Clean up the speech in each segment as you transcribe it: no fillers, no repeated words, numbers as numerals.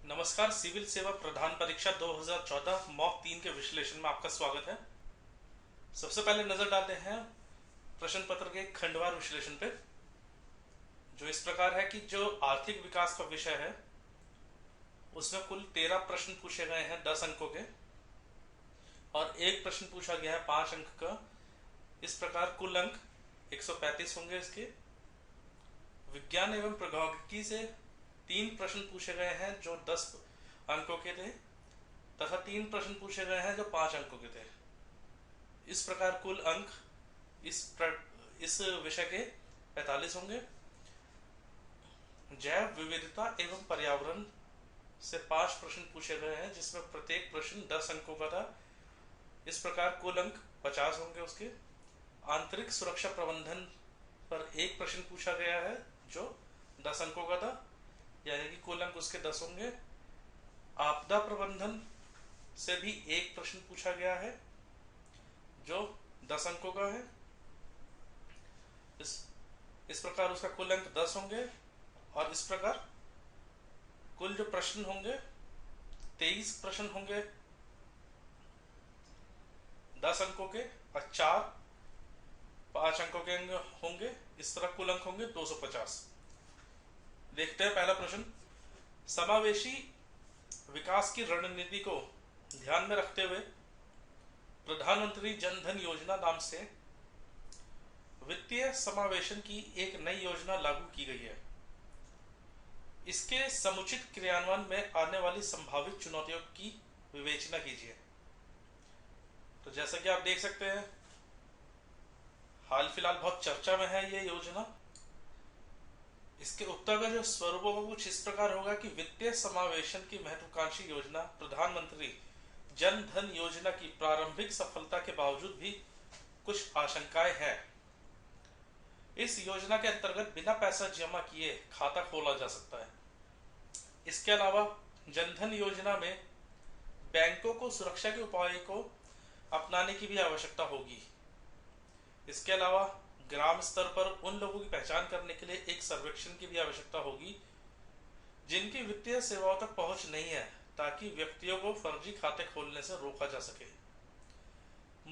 नमस्कार। सिविल सेवा प्रधान परीक्षा 2014 मॉक 3 के विश्लेषण में आपका स्वागत है। सबसे पहले नजर डालते हैं प्रश्न पत्र के खंडवार विश्लेषण पे, जो इस प्रकार है कि जो आर्थिक विकास का विषय है उसमें कुल 13 प्रश्न पूछे गए हैं 10 अंकों के, और एक प्रश्न पूछा गया है 5 अंक का। इस प्रकार कुल अंक 135 होंगे इसके। विज्ञान एवं प्रौद्योगिकी से 3 प्रश्न पूछे गए हैं जो 10 अंकों के थे, तथा 3 प्रश्न पूछे गए हैं जो 5 अंकों के थे। इस प्रकार कुल अंक इस विषय के 45 होंगे। जैव विविधता एवं पर्यावरण से 5 प्रश्न पूछे गए हैं, जिसमें प्रत्येक प्रश्न 10 अंकों का था। इस प्रकार कुल अंक 50 होंगे उसके। आंतरिक सुरक्षा प्रबंधन पर एक प्रश्न पूछा गया है जो 10 अंकों का था, यानी कि कुल अंक उसके 10 होंगे। आपदा प्रबंधन से भी एक प्रश्न पूछा गया है जो 10 अंकों का है। इस प्रकार उसका कुल अंक 10 होंगे, और इस प्रकार कुल जो प्रश्न होंगे 23 प्रश्न होंगे 10 अंकों के, और 4 5 अंकों के होंगे। इस तरह कुल अंक होंगे 250। देखते हैं पहला प्रश्न। समावेशी विकास की रणनीति को ध्यान में रखते हुए प्रधानमंत्री जन धन योजना नाम से वित्तीय समावेशन की एक नई योजना लागू की गई है। इसके समुचित क्रियान्वयन में आने वाली संभावित चुनौतियों की विवेचना कीजिए। तो जैसा कि आप देख सकते हैं, हाल फिलहाल बहुत चर्चा में है ये योजना। इसके उत्तर का जो स्वरूप होगा कुछ इस प्रकार होगा कि वित्तीय समावेशन की महत्वाकांक्षी योजना प्रधानमंत्री जन धन योजना की प्रारंभिक सफलता के बावजूद भी कुछ आशंकाएं हैं। इस योजना के अंतर्गत बिना पैसा जमा किए खाता खोला जा सकता है। इसके अलावा जनधन योजना में बैंकों को सुरक्षा के उपायों को अपनाने की भी आवश्यकता होगी। इसके अलावा ग्राम स्तर पर उन लोगों की पहचान करने के लिए एक सर्वेक्षण की भी आवश्यकता होगी जिनकी वित्तीय सेवाओं तक पहुंच नहीं है, ताकि व्यक्तियों को फर्जी खाते खोलने से रोका जा सके।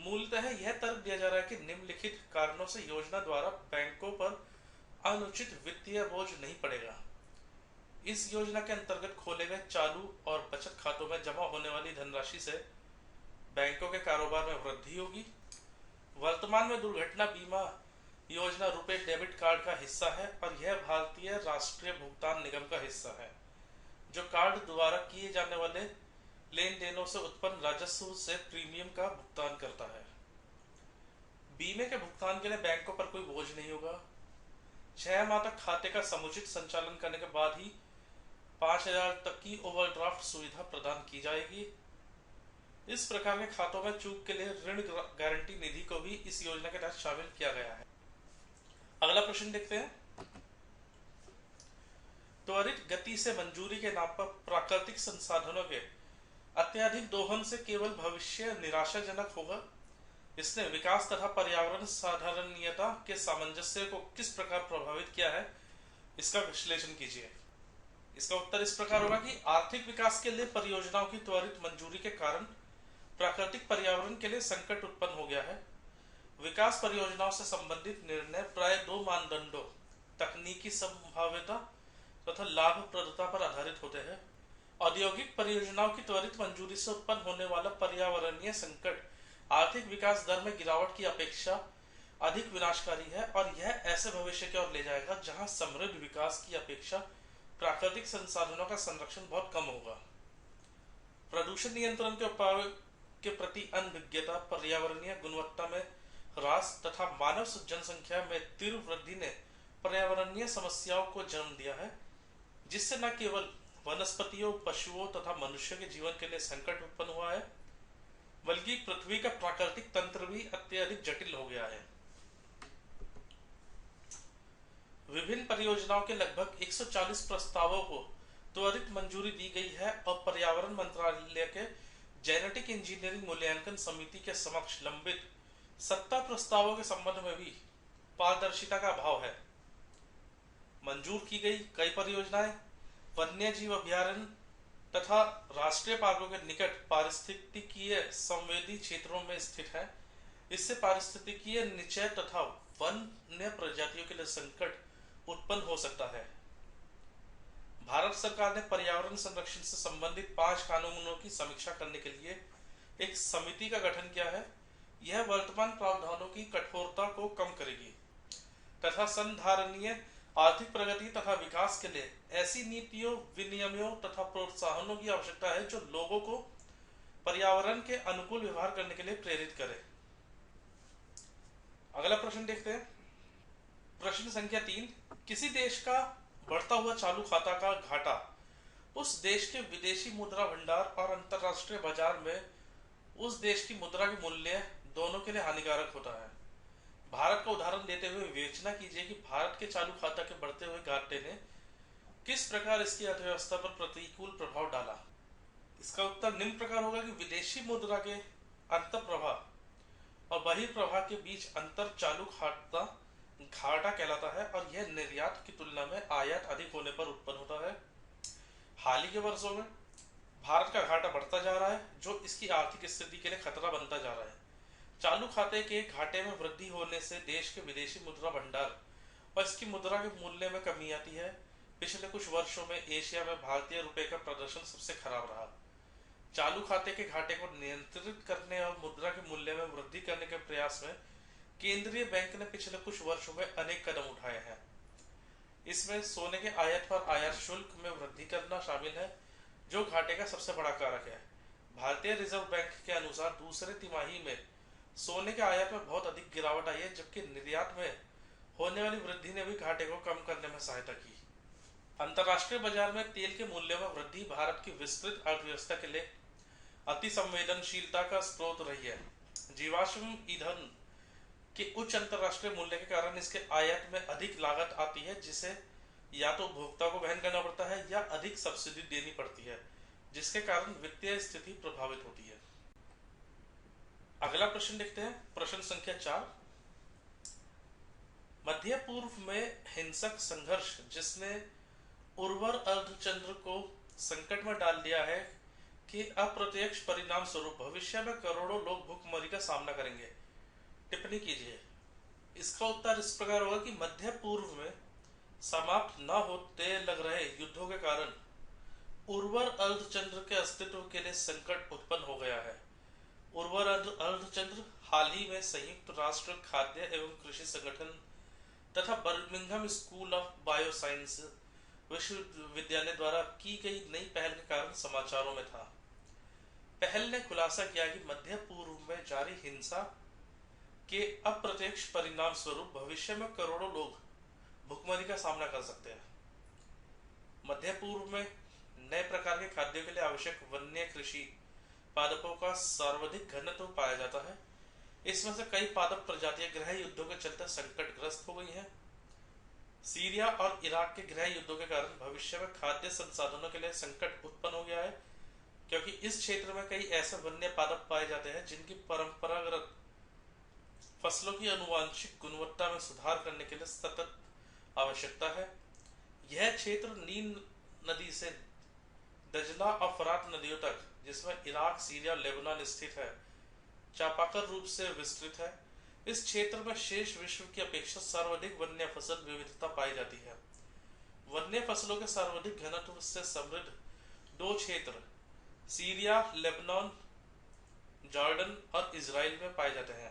मूलतः यह तर्क दिया जा रहा है कि निम्नलिखित कारणों से योजना द्वारा बैंकों पर अनुचित वित्तीय बोझ नहीं पड़ेगा। इस योजना के अंतर्गत खोले गए चालू और बचत खातों में जमा होने वाली धनराशि से बैंकों के कारोबार में वृद्धि होगी। वर्तमान में दुर्घटना बीमा योजना रुपे डेबिट कार्ड का हिस्सा है, और यह भारतीय राष्ट्रीय भुगतान निगम का हिस्सा है, जो कार्ड द्वारा किए जाने वाले लेन देनों से उत्पन्न राजस्व से प्रीमियम का भुगतान करता है। बीमे के भुगतान के लिए बैंकों पर कोई बोझ नहीं होगा। 6 माह तक खाते का समुचित संचालन करने के बाद ही 5,000 तक की ओवरड्राफ्ट सुविधा प्रदान की जाएगी। इस प्रकार के खातों में चूक के लिए ऋण गारंटी निधि को भी इस योजना के तहत शामिल किया गया है। अगला प्रश्न देखते हैं। त्वरित गति से मंजूरी के नाम पर प्राकृतिक संसाधनों के अत्यधिक दोहन से केवल भविष्य निराशाजनक होगा। इसने विकास तथा पर्यावरण साधारणीयता के सामंजस्य को किस प्रकार प्रभावित किया है, इसका विश्लेषण कीजिए। इसका उत्तर इस प्रकार होगा कि आर्थिक विकास के लिए परियोजनाओं की त्वरित मंजूरी के कारण प्राकृतिक पर्यावरण के लिए संकट उत्पन्न हो गया है। विकास परियोजनाओं से संबंधित निर्णय प्राय 2 मानदंडों, तकनीकी संभाव्यता तथा लाभप्रदता पर आधारित होते हैं। औद्योगिक परियोजनाओं की त्वरित मंजूरी से उत्पन्न होने वाला पर्यावरणीय संकट आर्थिक विकास दर में गिरावट की अपेक्षा अधिक विनाशकारी है, और यह ऐसे भविष्य की ओर ले जाएगा जहां समृद्ध विकास की अपेक्षा प्राकृतिक संसाधनों का संरक्षण बहुत कम होगा। प्रदूषण नियंत्रण के उपायों के प्रति अनभिज्ञता, पर्यावरणीय गुणवत्ता में ह्रास तथा मानव जनसंख्या में तीव्र वृद्धि ने पर्यावरणीय समस्याओं को जन्म दिया है, जिससे न केवल वनस्पतियों, पशुओं तथा मनुष्य के जीवन के लिए संकट उत्पन्न हुआ है, बल्कि पृथ्वी का प्राकृतिक तंत्र भी अत्यधिक जटिल हो गया है। विभिन्न परियोजनाओं के लगभग 140 प्रस्तावों को त्वरित मंजूरी दी गई है, और पर्यावरण मंत्रालय के जेनेटिक इंजीनियरिंग मूल्यांकन समिति के समक्ष लंबित 70 प्रस्तावों के संबंध में भी पारदर्शिता का अभाव है। मंजूर की गई कई परियोजनाएं वन्य जीव अभ्यारण्य, तथा राष्ट्रीय पार्कों के निकट पारिस्थितिकीय संवेदी क्षेत्रों में स्थित है। इससे पारिस्थितिकीय निचय तथा वन्य प्रजातियों के लिए संकट उत्पन्न हो सकता है। भारत सरकार ने पर्यावरण संरक्षण से संबंधित 5 कानूनों की समीक्षा करने के लिए एक समिति का गठन किया है। यह वर्तमान प्रावधानों की कठोरता को कम करेगी तथा संधारणीय आर्थिक प्रगति तथा विकास के लिए ऐसी नीतियों, विनियमों तथा प्रोत्साहनों की आवश्यकता है जो लोगों को पर्यावरण के अनुकूल व्यवहार करने के लिए प्रेरित करे। अगला प्रश्न देखते हैं। प्रश्न संख्या 3। किसी देश का बढ़ता हुआ चालू खाता का घाटा उस देश के विदेशी मुद्रा भंडार और अंतरराष्ट्रीय बाजार में उस देश की मुद्रा के मूल्य दोनों के लिए हानिकारक होता है। भारत का उदाहरण देते हुए विवेचना कीजिए कि भारत के चालू खाता के बढ़ते हुए घाटे ने किस प्रकार इसकी अर्थव्यवस्था पर प्रतिकूल प्रभाव डाला। इसका उत्तर निम्न प्रकार होगा कि विदेशी मुद्रा के अंतर्प्रवाह और बहिर्प्रवाह के बीच अंतर चालू खाता घाटा कहलाता है और यह निर्यात की तुलना में आयात अधिक होने पर उत्पन्न होता है। हाल ही के वर्षों में भारत का घाटा बढ़ता जा रहा है जो इसकी आर्थिक स्थिति के लिए खतरा बनता जा रहा है। चालू खाते के घाटे में वृद्धि होने से देश के विदेशी मुद्रा भंडार और इसकी मुद्रा के मूल्य में कमी आती है। पिछले कुछ वर्षों में एशिया में भारतीय रुपए का प्रदर्शन सबसे खराब रहा। चालू खाते के घाटे को नियंत्रित करने और मुद्रा के मूल्य में वृद्धि करने के प्रयास में केंद्रीय बैंक ने पिछले कुछ वर्षों में अनेक कदम उठाए हैं। इसमें सोने के आयात पर आयात शुल्क में वृद्धि करना शामिल है जो घाटे का सबसे बड़ा कारक है। भारतीय रिजर्व बैंक के अनुसार दूसरे तिमाही में सोने के आयात में बहुत अधिक गिरावट आई है जबकि निर्यात में होने वाली वृद्धि ने भी घाटे को कम करने में सहायता की। अंतर्राष्ट्रीय बाजार में तेल के मूल्य में वृद्धि भारत की विस्तृत अर्थव्यवस्था के लिए अति संवेदनशीलता का स्रोत रही है। जीवाश्म ईंधन के उच्च अंतर्राष्ट्रीय मूल्य के कारण इसके आयात में अधिक लागत आती है जिसे या तो उपभोक्ता को वहन करना पड़ता है या अधिक सब्सिडी देनी पड़ती है जिसके कारण वित्तीय स्थिति प्रभावित होती है। अगला प्रश्न देखते हैं। प्रश्न संख्या 4। मध्य पूर्व में हिंसक संघर्ष जिसने उर्वर अर्धचंद्र को संकट में डाल दिया है कि अप्रत्यक्ष परिणाम स्वरूप भविष्य में करोड़ों लोग भूखमरी का सामना करेंगे। टिप्पणी कीजिए। इसका उत्तर इस प्रकार होगा कि मध्य पूर्व में समाप्त न होते लग रहे युद्धों के कारण उर्वर अर्धचंद्र के अस्तित्व के लिए संकट उत्पन्न हो गया है। उर्वर अर्धचंद्र हाल ही में संयुक्त राष्ट्र खाद्य एवं कृषि संगठन तथा बर्मिंघम स्कूल ऑफ बायोसाइंस विश्वविद्यालय द्वारा की गई नई पहल के कारण समाचारों में था। पहल ने खुलासा किया कि मध्य पूर्व में जारी हिंसा के अप्रत्यक्ष परिणाम स्वरूप भविष्य में करोड़ों लोग भुखमरी का सामना कर सकते हैं। मध्य पूर्व में नए प्रकार के खाद्यों के लिए आवश्यक वन्य कृषि पादपों का सर्वाधिक घनत्व पाया जाता है। इसमें से कई पादप प्रजातियां गृह युद्धों के चलते संकटग्रस्त हो गई हैं। सीरिया और इराक के गृह युद्धों के कारण भविष्य में खाद्य संसाधनों के लिए संकट उत्पन्न हो गया है क्योंकि इस क्षेत्र में कई ऐसे वन्य पादप पाए जाते हैं जिनकी परंपरागत फसलों की आनुवांशिक गुणवत्ता में सुधार करने के लिए सतत आवश्यकता है। यह क्षेत्र नील नदी से दजला और फरात नदियों तक, जिसमें इराक, सीरिया, लेबनान स्थित है, चापाकल रूप से विस्तृत है। इस क्षेत्र में शेष विश्व की अपेक्षा सर्वाधिक वन्य फसल विविधता पाई जाती है। वन्य फसलों के सर्वाधिक घनत्व से समृद्ध दो क्षेत्र सीरिया, लेबनान, जॉर्डन और इजराइल में पाए जाते हैं।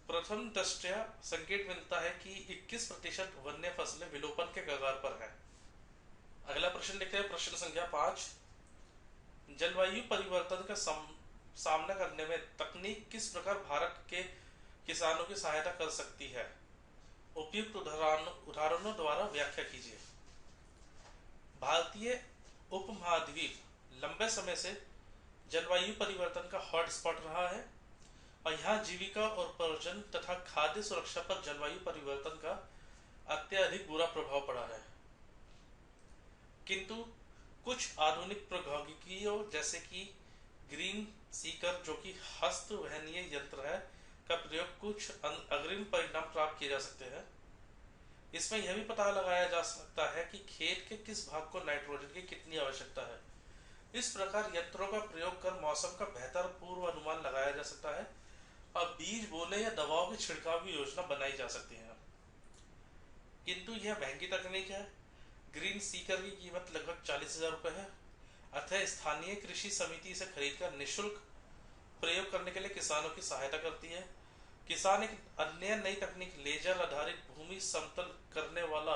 प्रथम दृष्टया संकेत मिलता है कि 21% वन्य फसलें विलोपन के कगार पर हैं। अगला प्रश्न देखते हैं। प्रश्न संख्या 5। जलवायु परिवर्तन का सामना करने में तकनीक किस प्रकार भारत के किसानों की सहायता कर सकती है? उपयुक्त उदाहरणों द्वारा व्याख्या कीजिए। भारतीय उपमहाद्वीप लंबे समय से जलवायु परिवर्तन का हॉटस्पॉट रहा है और यहाँ जीविका और पर्यटन तथा खाद्य सुरक्षा पर जलवायु परिवर्तन का अत्यधिक बुरा प्रभाव पड़ा है। किंतु कुछ आधुनिक प्रौद्योगिकियों जैसे कि ग्रीन सीकर, जो कि हस्त वहनीय यंत्र है, का प्रयोग कुछ अग्रिम परिणाम प्राप्त किए जा सकते हैं। इसमें यह भी पता लगाया जा सकता है कि खेत के किस भाग को नाइट्रोजन की कितनी आवश्यकता है। इस प्रकार यंत्रों का प्रयोग कर मौसम का बेहतर पूर्व अनुमान लगाया जा सकता है और बीज बोने या दवाओं के छिड़काव की योजना बनाई जा सकती है। किंतु यह महंगी तकनीक है। ग्रीन सीकर की कीमत लगभग 40,000 रुपये है, अतः स्थानीय कृषि समिति से खरीदकर निःशुल्क प्रयोग करने के लिए किसानों की सहायता करती है। किसान एक अन्य नई तकनीक लेजर आधारित भूमि समतल करने वाला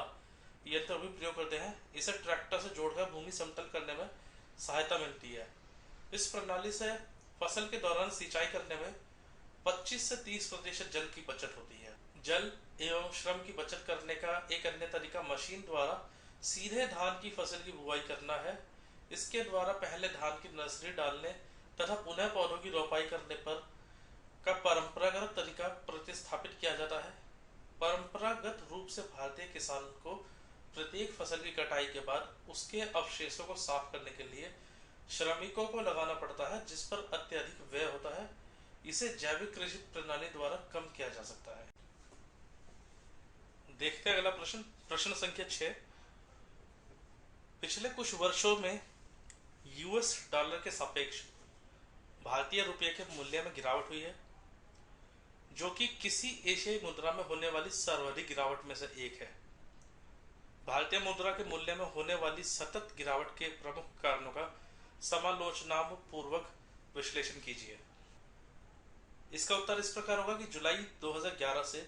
यंत्र भी प्रयोग करते हैं। इसे ट्रैक्टर से जोड़कर भूमि समतल करने में सहायता मिलती है। इस प्रणाली से फसल के दौरान सिंचाई करने में 25 से 30% जल की बचत होती है। जल एवं श्रम की बचत करने का एक अन्य तरीका मशीन द्वारा सीधे धान की फसल की बुआई करना है। इसके द्वारा पहले धान की नर्सरी डालने तथा पुनः पौधों की रोपाई करने पर का परंपरागत तरीका प्रतिस्थापित किया जाता है। परंपरागत रूप से भारतीय किसान को प्रत्येक फसल की कटाई के बाद उसके अवशेषों को साफ करने के लिए श्रमिकों को लगाना पड़ता है, जिस पर अत्यधिक व्यय होता है। इसे जैविक कृषि प्रणाली द्वारा कम किया जा सकता है। देखते हैं अगला प्रश्न, प्रश्न संख्या 6। पिछले कुछ वर्षों में यूएस डॉलर के सापेक्ष भारतीय रुपये के मूल्य में गिरावट हुई है, जो कि किसी एशियाई मुद्रा में होने वाली सर्वाधिक गिरावट में से एक है। भारतीय मुद्रा के मूल्य में होने वाली सतत गिरावट के प्रमुख कारणों का समालोचनापूर्वक विश्लेषण कीजिए। इसका उत्तर इस प्रकार होगा कि जुलाई 2011 से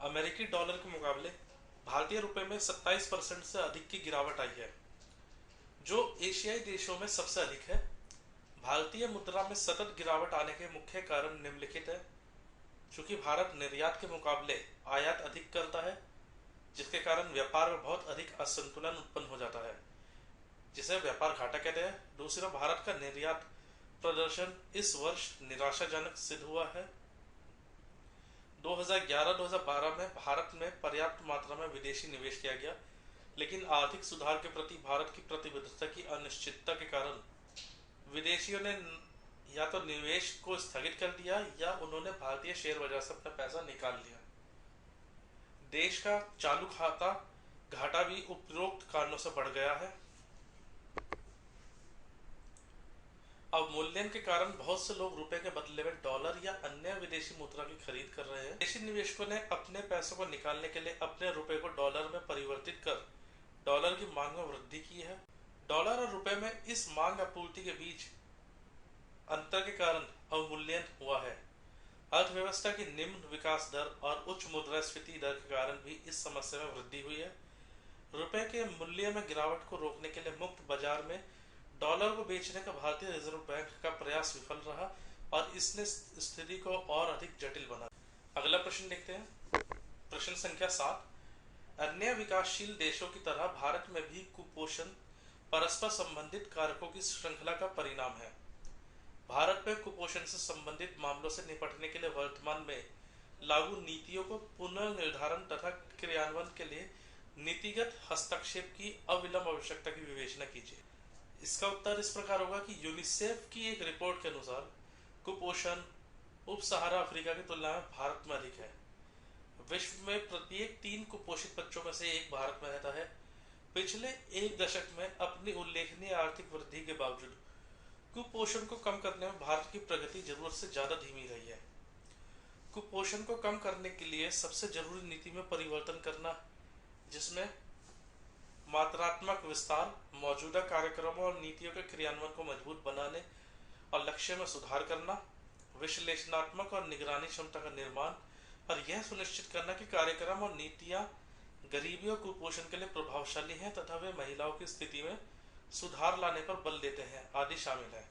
अमेरिकी डॉलर के मुकाबले भारतीय रुपए में 27% से अधिक की गिरावट आई है, जो एशियाई देशों में सबसे अधिक है। भारतीय मुद्रा में सतत गिरावट आने के मुख्य कारण निम्नलिखित है। चूंकि भारत निर्यात के मुकाबले आयात अधिक करता है, जिसके कारण व्यापार में बहुत अधिक असंतुलन उत्पन्न हो जाता है, जिसे व्यापार घाटा कहते हैं। दूसरा, भारत का निर्यात प्रदर्शन इस वर्ष निराशाजनक सिद्ध हुआ है। 2011-2012 में भारत में पर्याप्त मात्रा में विदेशी निवेश किया गया, लेकिन आर्थिक सुधार के प्रति भारत की प्रतिबद्धता की अनिश्चितता के कारण विदेशियों ने या तो निवेश को स्थगित कर दिया या उन्होंने भारतीय शेयर बाजार से अपना पैसा निकाल लिया। देश का चालू खाता घाटा भी उपरोक्त कारणों से बढ़ गया है। अवमूल्यन के कारण बहुत से लोग रुपए के बदले में डॉलर या अन्य विदेशी मुद्रा की खरीद कर रहे हैं। विदेशी निवेशकों ने अपने पैसों को निकालने के लिए अपने रुपए को डॉलर में परिवर्तित कर डॉलर की मांग में वृद्धि की है। डॉलर और रुपए में इस मांग आपूर्ति के बीच अंतर के कारण अवमूल्यन हुआ है। अर्थव्यवस्था की निम्न विकास दर और उच्च मुद्रास्फीति दर के कारण भी इस समस्या में वृद्धि हुई है। रुपए के मूल्य में गिरावट को रोकने के लिए मुक्त बाजार में डॉलर को बेचने का भारतीय रिजर्व बैंक का प्रयास विफल रहा और इसने स्थिति को और अधिक जटिल बना। अगला प्रश्न देखते हैं, प्रश्न संख्या 7। अन्य विकासशील देशों की तरह भारत में भी कुपोषण परस्पर संबंधित कारकों की श्रृंखला का परिणाम है। भारत में कुपोषण से संबंधित मामलों से निपटने के लिए वर्तमान में लागू नीतियों को पुनर्निर्धारण तथा क्रियान्वयन के लिए नीतिगत हस्तक्षेप की अविलंब आवश्यकता की विवेचना कीजिए। इसका उत्तर इस प्रकार होगा कि यूनिसेफ की एक रिपोर्ट के अनुसार कुपोषण उप सहारा अफ्रीका की तुलना में भारत में अधिक है। विश्व में प्रत्येक 3 कुपोषित बच्चों में से एक भारत में रहता है। पिछले एक दशक में अपनी उल्लेखनीय आर्थिक वृद्धि के बावजूद कुपोषण को कम करने में भारत की प्रगति जरूरत से ज्यादा धीमी रही है। कुपोषण को कम करने के लिए सबसे जरूरी नीति में परिवर्तन करना, जिसमें मात्रात्मक विस्तार, मौजूदा कार्यक्रमों और नीतियों के क्रियान्वयन को मजबूत बनाने और लक्ष्य में सुधार करना, विश्लेषणात्मक और निगरानी क्षमता का निर्माण और यह सुनिश्चित करना कि कार्यक्रम और नीतियां गरीबी और कुपोषण के लिए प्रभावशाली हैं तथा वे महिलाओं की स्थिति में सुधार लाने पर बल देते हैं आदि शामिल है।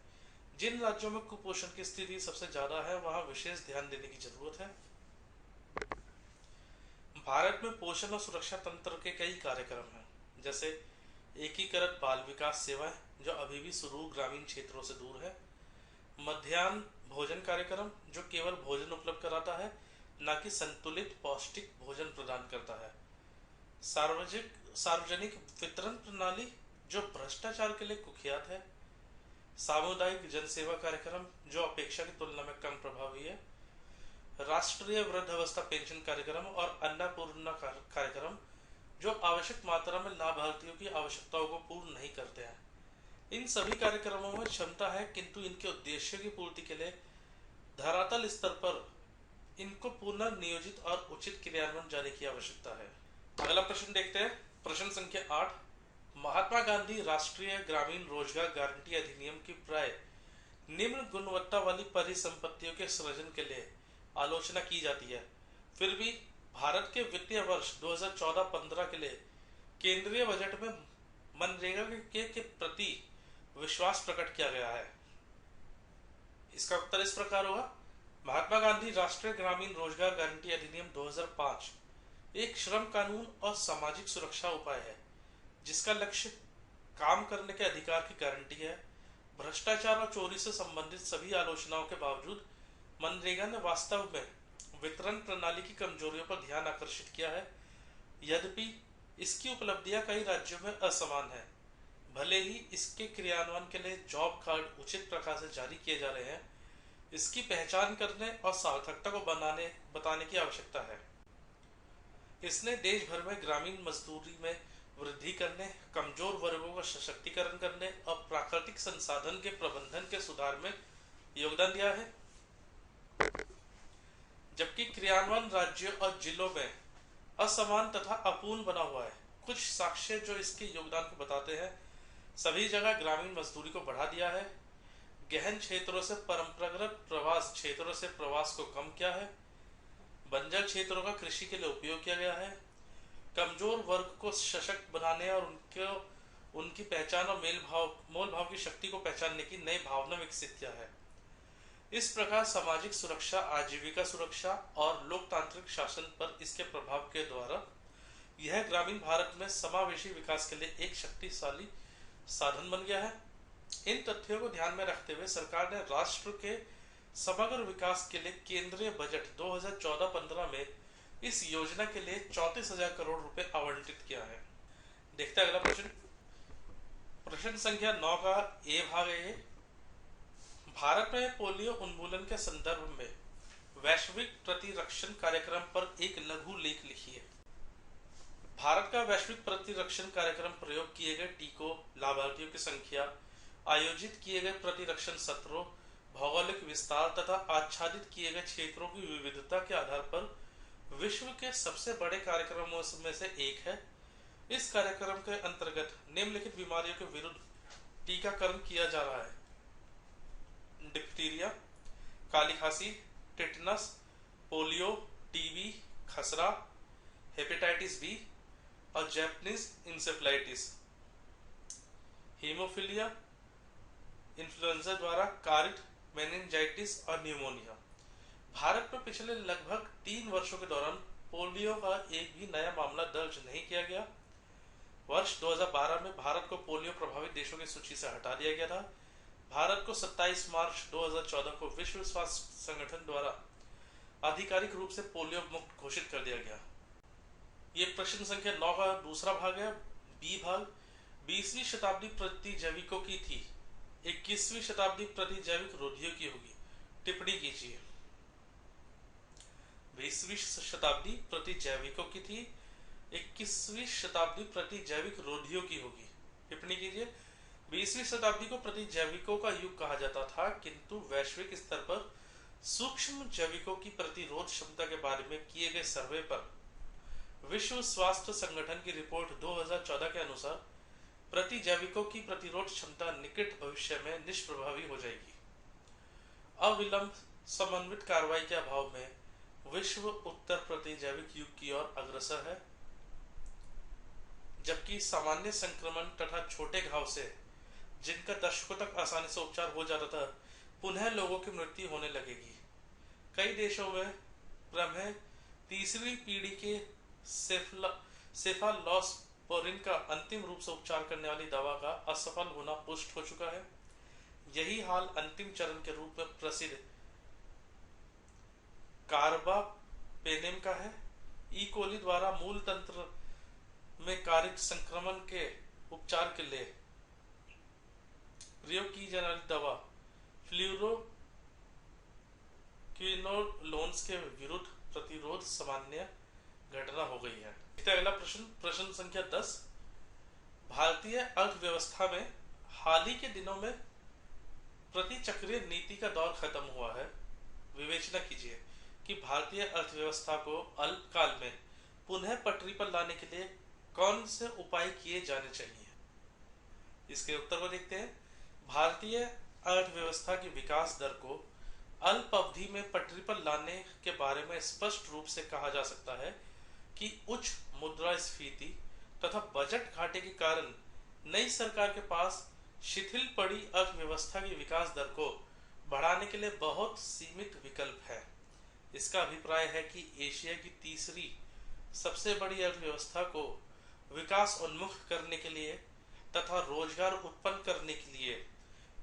जिन राज्यों में कुपोषण की स्थिति सबसे ज्यादा है वहां विशेष ध्यान देने की जरूरत है। भारत में पोषण और सुरक्षा तंत्र के कई कार्यक्रम हैं, जैसे एकीकृत बाल विकास सेवाएं जो अभी भी सुदूर ग्रामीण क्षेत्रों से दूर है, मध्याह्न भोजन कार्यक्रम जो केवल भोजन उपलब्ध कराता है न कि संतुलित पौष्टिक भोजन प्रदान करता है, सार्वजनिक वितरण प्रणाली जो भ्रष्टाचार के लिए कुख्यात है, सामुदायिक जनसेवा कार्यक्रम जो अपेक्षा की तुलना में कम प्रभावी है, राष्ट्रीय वृद्धावस्था पेंशन कार्यक्रम और अन्नपूर्णा कार्यक्रम जो आवश्यक मात्रा में लाभार्थियों की आवश्यकताओं को पूर्ण नहीं करते हैं। इन सभी कार्यक्रमों में क्षमता है, किंतु इनके उद्देश्यों की पूर्ति के लिए धरातल स्तर पर इनको पुनः नियोजित और उचित क्रियान्वयन जारी की आवश्यकता है। अगला प्रश्न देखते हैं, प्रश्न संख्या 8। महात्मा गांधी राष्ट्रीय ग्रामीण रोजगार गारंटी अधिनियम की प्राय निम्न गुणवत्ता वाली परिसंपत्तियों के सृजन के लिए आलोचना की जाती है, फिर भी भारत के वित्तीय वर्ष 2014-15 के लिए केंद्रीय बजट में मनरेगा के प्रति विश्वास प्रकट किया गया है। इसका उत्तर इस प्रकार होगा। महात्मा गांधी राष्ट्रीय ग्रामीण रोजगार गारंटी अधिनियम 2005 एक श्रम कानून और सामाजिक सुरक्षा उपाय है, जिसका लक्ष्य काम करने के अधिकार की गारंटी है। भ्रष्टाचार और चोरी से संबंधित सभी आलोचनाओं के बावजूद मनरेगा ने वास्तव में वितरण प्रणाली की कमजोरियों पर ध्यान आकर्षित किया है। यद्यपि इसकी उपलब्धियां कई राज्यों में असमान है, भले ही इसके क्रियान्वयन के लिए जॉब कार्ड उचित प्रकार से जारी किए जा रहे हैं, इसकी पहचान करने और सार्थकता को बताने की आवश्यकता है। इसने देश भर में ग्रामीण मजदूरी में वृद्धि करने, कमजोर वर्गों का सशक्तिकरण करने और प्राकृतिक संसाधन के प्रबंधन के सुधार में योगदान दिया है, जबकि क्रियान्वयन राज्यों और जिलों में असमान तथा अपूर्ण बना हुआ है। कुछ साक्ष्य जो इसके योगदान को बताते हैं, सभी जगह ग्रामीण मजदूरी को बढ़ा दिया है, गहन क्षेत्रों से परंपरागत प्रवास क्षेत्रों से प्रवास को कम किया है, बंजर क्षेत्रों का कृषि के लिए उपयोग किया गया है, कमजोर वर्ग को सशक्त बनाने और उनकी पहचान और मोल भाव की शक्ति को पहचानने की नई भावना विकसित किया है। इस प्रकार सामाजिक सुरक्षा, आजीविका सुरक्षा और लोकतांत्रिक शासन पर इसके प्रभाव के द्वारा यह ग्रामीण भारत में समावेशी विकास के लिए एक शक्तिशाली साधन बन गया है। इन तथ्यों को ध्यान में रखते हुए सरकार ने राष्ट्र के समग्र विकास के लिए केंद्रीय बजट 2014-15 में इस योजना के लिए 34,000 करोड़ रुपए आवंटित किया है। देखते हैं अगला प्रश्न, प्रश्न संख्या 9 का ए भाग है। भारत में पोलियो उन्मूलन के संदर्भ में वैश्विक प्रतिरक्षण कार्यक्रम पर एक लघु लेख लिखिए। भारत का वैश्विक प्रतिरक्षण कार्यक्रम प्रयोग किए गए टीकों, लाभार्थियों की संख्या, आयोजित किए गए प्रतिरक्षण सत्रों, भौगोलिक विस्तार तथा आच्छादित किए गए क्षेत्रों की विविधता के आधार पर विश्व के सबसे बड़े कार्यक्रमों में से एक है। इस कार्यक्रम के अंतर्गत निम्नलिखित बीमारियों के विरुद्ध टीकाकरण किया जा रहा है: डिप्थीरिया, काली खांसी, टिटनस, पोलियो, टीबी, खसरा, हेपेटाइटिस बी और जैपनीज इंसेफ्लाइटिस, हीमोफीलिया, इन्फ्लुएंजा द्वारा कारिड, मेनिंजाइटिस और न्यूमोनिया। भारत में पिछले लगभग 3 वर्षों के दौरान पोलियो का एक भी नया मामला दर्ज नहीं किया गया। वर्ष 2012 में भारत को पोलियो प्रभावित देशों की सूची से हटा दिया गया था। भारत को 27 मार्च 2014 को विश्व स्वास्थ्य संगठन द्वारा आधिकारिक रूप से पोलियो मुक्त घोषित कर दिया गया। ये प्रश्न संख्या 9 का दूसरा भाग है, बी भाग। 20वीं शताब्दी प्रतिजैविकों की थी, 21वीं शताब्दी प्रतिजैविक रोधियों की होगी। टिप्पणी कीजिए। 20वीं शताब्दी प्रतिजैविकों की थी, 21वीं शताब्दी प्रतिजैविक रोधियों की होगी। टिप्पणी कीजिए। 20वीं शताब्दी को प्रतिजैविकों का युग कहा जाता था, किंतु वैश्विक स्तर पर सूक्ष्म जैविकों की प्रतिरोध क्षमता के बारे में किए गए सर्वे पर विश्व स्वास्थ्य संगठन की रिपोर्ट 2014 के अनुसार प्रतिजैविकों की प्रतिरोध क्षमता निकट भविष्य में निष्प्रभावी हो जाएगी। अविलंब समन्वित कार्रवाई के अभाव में विश्व उत्तर प्रतिजैविक युग की ओर अग्रसर है, जबकि सामान्य संक्रमण तथा छोटे घाव से जिनका दशकों तक आसानी से उपचार हो जाता था, पुनः लोगों की मृत्यु होने लगेगी। कई देशों में प्रमेह तीसरी पीढ़ी के सेफालोस्पोरिन का अंतिम रूप से उपचार करने वाली दवा का असफल होना पुष्ट हो चुका है। यही हाल अंतिम चरण के रूप में प्रसिद्ध कार्बापेनेम का है। ई कोली द्वारा मूल तंत्र में कारित संक्रमण के उपचार के लिए प्रयोग की जाने वाली दवा फ्लूरोक्विनोलोन्स के विरुद्ध प्रतिरोध सामान्य घटना हो गई है। अगला प्रश्न, प्रश्न संख्या 10। भारतीय अर्थव्यवस्था में हाल ही के दिनों में प्रतिचक्रीय नीति का दौर खत्म हुआ है। विवेचना कीजिए कि भारतीय अर्थव्यवस्था को अल्पकाल में पुनः पटरी पर लाने के लिए कौन से उपाय किए जाने चाहिए। इसके उत्तर को देखते हैं। भारतीय अर्थव्यवस्था की विकास दर को अल्प अवधि में पटरी पर लाने के बारे में स्पष्ट रूप से कहा जा सकता है कि उच्च मुद्रास्फीति तथा बजट घाटे के कारण नई सरकार के पास शिथिल पड़ी अर्थव्यवस्था की विकास दर को बढ़ाने के लिए बहुत सीमित विकल्प है। इसका अभिप्राय है कि एशिया की तीसरी सबसे बड़ी अर्थव्यवस्था को विकास उन्मुख करने के लिए तथा रोजगार उत्पन्न करने के लिए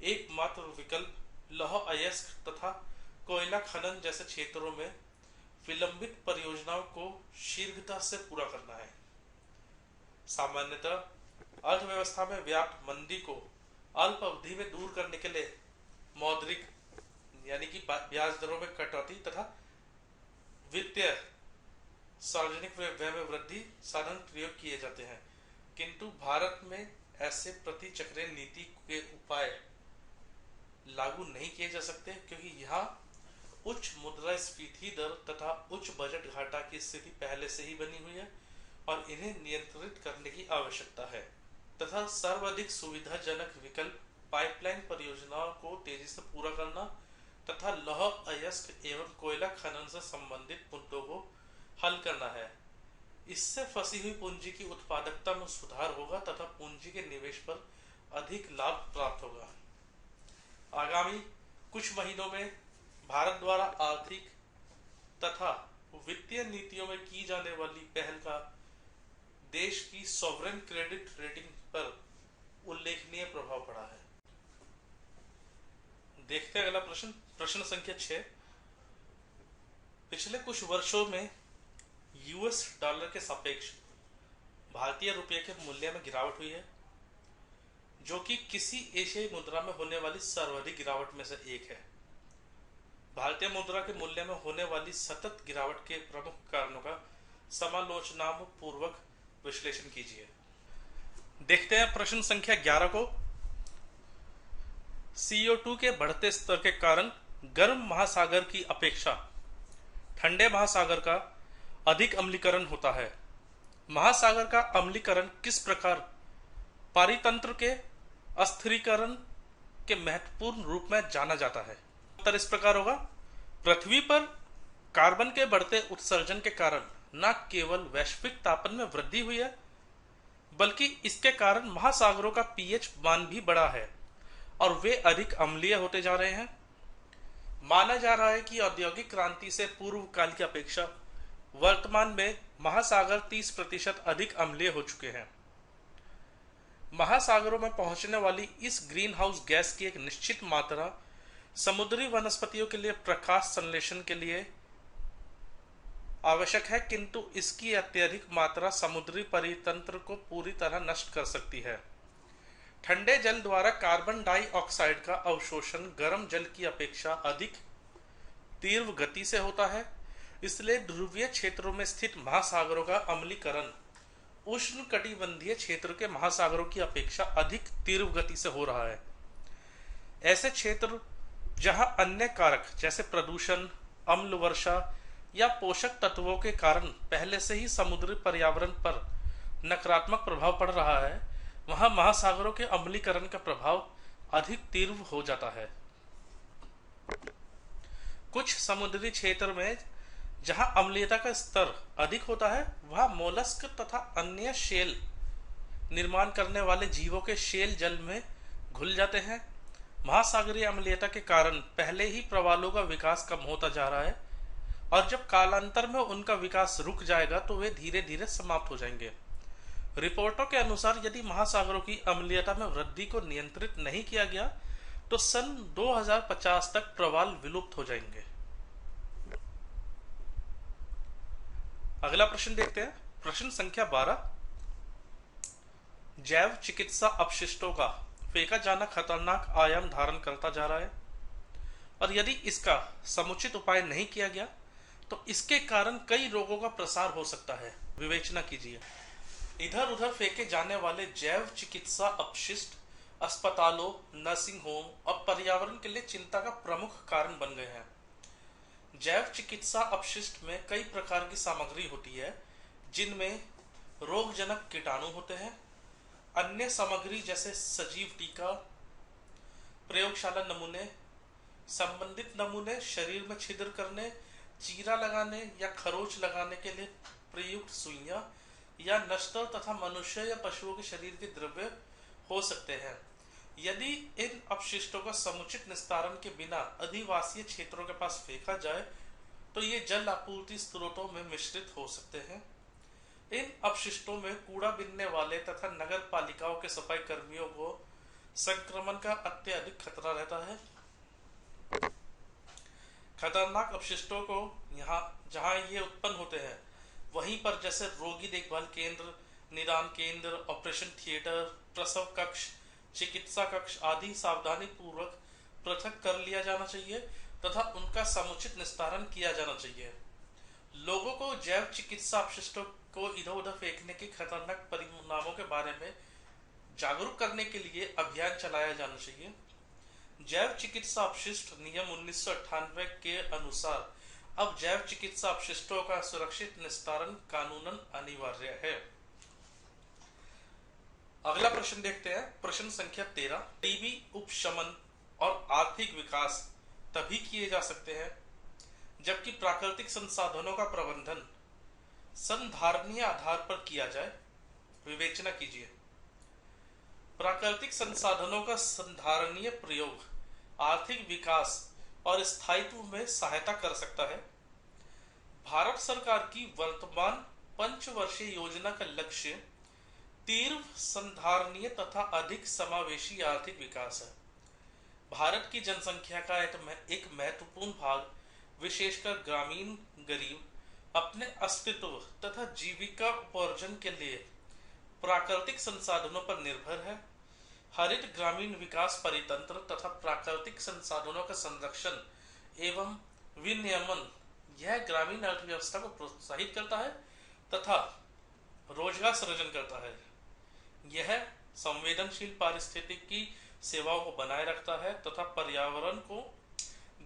एकमात्र विकल्प लौह अयस्क तथा कोयला खनन जैसे क्षेत्रों में विलंबित परियोजनाओं को शीघ्रता से पूरा करना है। सामान्यतः अर्थव्यवस्था में व्याप्त मंदी को अल्प अवधि में दूर करने के लिए मौद्रिक यानी कि ब्याज दरों में कटौती तथा वित्तीय सार्वजनिक व्यय में वृद्धि साधन प्रयोग किए जाते हैं, किंतु भारत में ऐसे प्रतिचक्रीय नीति के उपाय लागू नहीं किए जा सकते क्योंकि यहाँ उच्च मुद्रास्फीति दर तथा उच्च बजट घाटा की स्थिति पहले से ही बनी हुई है और इन्हें नियंत्रित करने की आवश्यकता है तथा सर्वाधिक सुविधाजनक विकल्प पाइपलाइन परियोजनाओं को तेजी से पूरा करना तथा लौह अयस्क एवं कोयला खनन से संबंधित मुद्दों को हल करना है। इससे फंसी हुई पूंजी की उत्पादकता में सुधार होगा तथा पूंजी के निवेश पर अधिक लाभ प्राप्त होगा। आगामी कुछ महीनों में भारत द्वारा आर्थिक तथा वित्तीय नीतियों में की जाने वाली पहल का देश की सॉवरेन क्रेडिट रेटिंग पर उल्लेखनीय प्रभाव पड़ा है। देखते हैं अगला प्रश्न, प्रश्न संख्या 6। पिछले कुछ वर्षों में यूएस डॉलर के सापेक्ष भारतीय रुपये के मूल्य में गिरावट हुई है, जो कि किसी एशियाई मुद्रा में होने वाली सर्वाधिक गिरावट में से एक है। भारतीय मुद्रा के मूल्य में होने वाली सतत गिरावट के प्रमुख कारणों का समालोचनापूर्वक विश्लेषण कीजिए। देखते हैं प्रश्न संख्या 11 को। CO2 के बढ़ते स्तर के कारण गर्म महासागर की अपेक्षा ठंडे महासागर का अधिक अम्लीकरण होता है। महासागर का अम्लीकरण किस प्रकार पारितंत्र के अस्थिरीकरण के महत्वपूर्ण रूप में जाना जाता है? उत्तर इस प्रकार होगा। पृथ्वी पर कार्बन के बढ़ते उत्सर्जन के कारण न केवल वैश्विक तापमान में वृद्धि हुई है, बल्कि इसके कारण महासागरों का pH मान भी बढ़ा है और वे अधिक अम्लीय होते जा रहे हैं। माना जा रहा है कि औद्योगिक क्रांति से पूर्व काल की अपेक्षा वर्तमान में महासागर 30% अधिक अम्लीय हो चुके हैं। महासागरों में पहुंचने वाली इस ग्रीन हाउस गैस की एक निश्चित मात्रा समुद्री वनस्पतियों के लिए प्रकाश संश्लेषण के लिए आवश्यक है, किंतु इसकी अत्यधिक मात्रा समुद्री परितंत्र को पूरी तरह नष्ट कर सकती है। ठंडे जल द्वारा कार्बन डाइऑक्साइड का अवशोषण गर्म जल की अपेक्षा अधिक तीव्र गति से होता है, इसलिए ध्रुवीय क्षेत्रों में स्थित महासागरों का अम्लीकरण उष्णकटिबंधीय क्षेत्र के महासागरों की अपेक्षा अधिक तीव्र गति से हो रहा है। ऐसे क्षेत्र जहां अन्य कारक जैसे प्रदूषण, अम्ल वर्षा या पोषक तत्वों के कारण पहले से ही समुद्री पर्यावरण पर नकारात्मक प्रभाव पड़ रहा है, वहां महासागरों के अम्लीकरण का प्रभाव अधिक तीव्र हो जाता है। कुछ समुद्री क्षेत्र में जहां अम्लीयता का स्तर अधिक होता है, वहां मोलस्क तथा अन्य शेल निर्माण करने वाले जीवों के शेल जल में घुल जाते हैं। महासागरीय अम्लीयता के कारण पहले ही प्रवालों का विकास कम होता जा रहा है और जब कालांतर में उनका विकास रुक जाएगा तो वे धीरे धीरे समाप्त हो जाएंगे। रिपोर्टों के अनुसार यदि महासागरों की अम्लीयता में वृद्धि को नियंत्रित नहीं किया गया तो सन 2050 तक प्रवाल विलुप्त हो जाएंगे। अगला प्रश्न देखते हैं, प्रश्न संख्या 12। जैव चिकित्सा अपशिष्टों का फेंका जाना खतरनाक आयाम धारण करता जा रहा है और यदि इसका समुचित उपाय नहीं किया गया तो इसके कारण कई रोगों का प्रसार हो सकता है। विवेचना कीजिए। इधर उधर फेंके जाने वाले जैव चिकित्सा अपशिष्ट अस्पतालों, नर्सिंग होम और पर्यावरण के लिए चिंता का प्रमुख कारण बन गए हैं। जैव चिकित्सा अपशिष्ट में कई प्रकार की सामग्री होती है, जिनमें रोगजनक कीटाणु होते हैं। अन्य सामग्री जैसे सजीव टीका, प्रयोगशाला नमूने, संबंधित नमूने शरीर में छिद्र करने, चीरा लगाने या खरोच लगाने के लिए प्रयुक्त सुइयां, या नश्वर तथा मनुष्य या पशुओं के शरीर के द्रव्य हो सकते हैं। यदि इन अपशिष्टों का समुचित निस्तारण के बिना अधिवासीय क्षेत्रों के पास फेंका जाए तो ये जल आपूर्ति स्रोतों में मिश्रित हो सकते हैं। इन अपशिष्टों में कूड़ा बीनने वाले तथा नगर पालिकाओं के सफाई कर्मियों को संक्रमण का अत्यधिक खतरा रहता है। खतरनाक अपशिष्टों को जहां ये उत्पन्न होते हैं वहीं पर जैसे रोगी देखभाल केंद्र, निदान केंद्र, ऑपरेशन थिएटर, प्रसव कक्ष, चिकित्सा कक्ष आदि सावधानी पूर्वक पृथक कर लिया जाना चाहिए तथा उनका समुचित निस्तारण किया जाना चाहिए। लोगों को जैव चिकित्सा अपशिष्टों को इधर उधर फेंकने के खतरनाक परिणामों के बारे में जागरूक करने के लिए अभियान चलाया जाना चाहिए। जैव चिकित्सा अपशिष्ट नियम 1998 के अनुसार अब जैव चिकित्सा अपशिष्टों का सुरक्षित निस्तारण कानूनन अनिवार्य है। अगला प्रश्न देखते हैं, प्रश्न संख्या 13। टीबी उपशमन और आर्थिक विकास तभी किए जा सकते हैं जबकि प्राकृतिक संसाधनों का प्रबंधन संधारणीय आधार पर किया जाए। विवेचना कीजिए। प्राकृतिक संसाधनों का संधारणीय प्रयोग आर्थिक विकास और स्थायित्व में सहायता कर सकता है। भारत सरकार की वर्तमान पंचवर्षीय योजना का लक्ष्य तीव्र, संधारणीय तथा अधिक समावेशी आर्थिक विकास है। भारत की जनसंख्या का एक महत्वपूर्ण भाग, विशेषकर ग्रामीण गरीब, अपने अस्तित्व तथा जीविका उपार्जन के लिए प्राकृतिक संसाधनों पर निर्भर है। हरित ग्रामीण विकास परितंत्र तथा प्राकृतिक संसाधनों का संरक्षण एवं विनियमन यह ग्रामीण अर्थव्यवस्था को प्रोत्साहित करता है तथा रोजगार सृजन करता है। यह संवेदनशील पारिस्थितिकी सेवाओं को बनाए रखता है तथा पर्यावरण को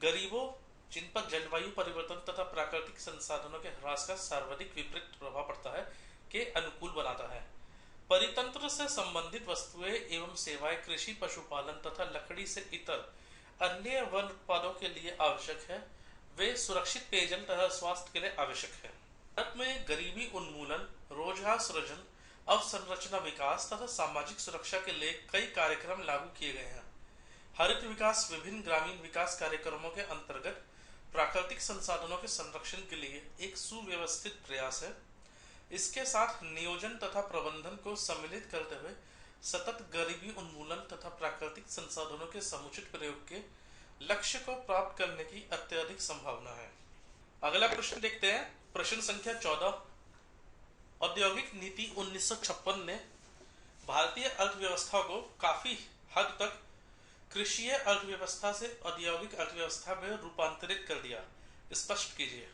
गरीबों, जिन पर जलवायु परिवर्तन तथा प्राकृतिक संसाधनों के ह्रास का सर्वाधिक विपरीत प्रभाव पड़ता है, के अनुकूल बनाता है। परितंत्र से संबंधित वस्तुएं एवं सेवाएं कृषि, पशुपालन तथा लकड़ी से इतर अन्य वन उत्पादों के लिए आवश्यक है। वे सुरक्षित पेयजल तथा स्वास्थ्य के लिए आवश्यक है। भारत में गरीबी उन्मूलन, रोजगार सृजन, अवसंरचना विकास तथा सामाजिक सुरक्षा के लिए कई कार्यक्रम लागू किए गए हैं। हरित विकास विभिन्न ग्रामीण विकास कार्यक्रमों के अंतर्गत प्राकृतिक संसाधनों के संरक्षण के लिए एक सुव्यवस्थित प्रयास है। इसके साथ नियोजन तथा प्रबंधन को सम्मिलित करते हुए सतत गरीबी उन्मूलन तथा प्राकृतिक संसाधनों के समुचित प्रयोग के लक्ष्य को प्राप्त करने की अत्यधिक संभावना है। अगला प्रश्न देखते हैं, प्रश्न संख्या 14। औद्योगिक नीति 1956 ने भारतीय अर्थव्यवस्था को काफी हद तक कृषीय अर्थव्यवस्था से औद्योगिक अर्थव्यवस्था में रूपांतरित कर दिया। स्पष्ट कीजिए।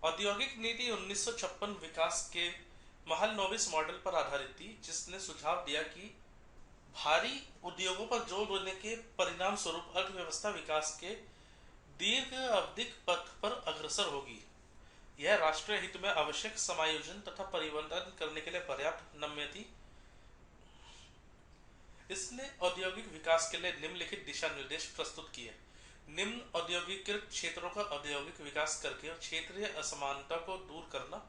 औद्योगिक नीति 1956 विकास के महालनोबिस मॉडल पर आधारित थी, जिसने सुझाव दिया कि भारी उद्योगों पर जोर देने के परिणाम स्वरूप अर्थव्यवस्था विकास के दीर्घ अवधिक पथ पर अग्रसर होगी। यह राष्ट्रीय हित में आवश्यक समायोजन तथा परिवर्तन करने के लिए पर्याप्त नम्य थी। इसने औद्योगिक विकास के लिए निम्नलिखित दिशा निर्देश प्रस्तुत किए। निम्न औद्योगिकृत क्षेत्रों का औद्योगिक विकास करके और क्षेत्रीय असमानता को दूर करना,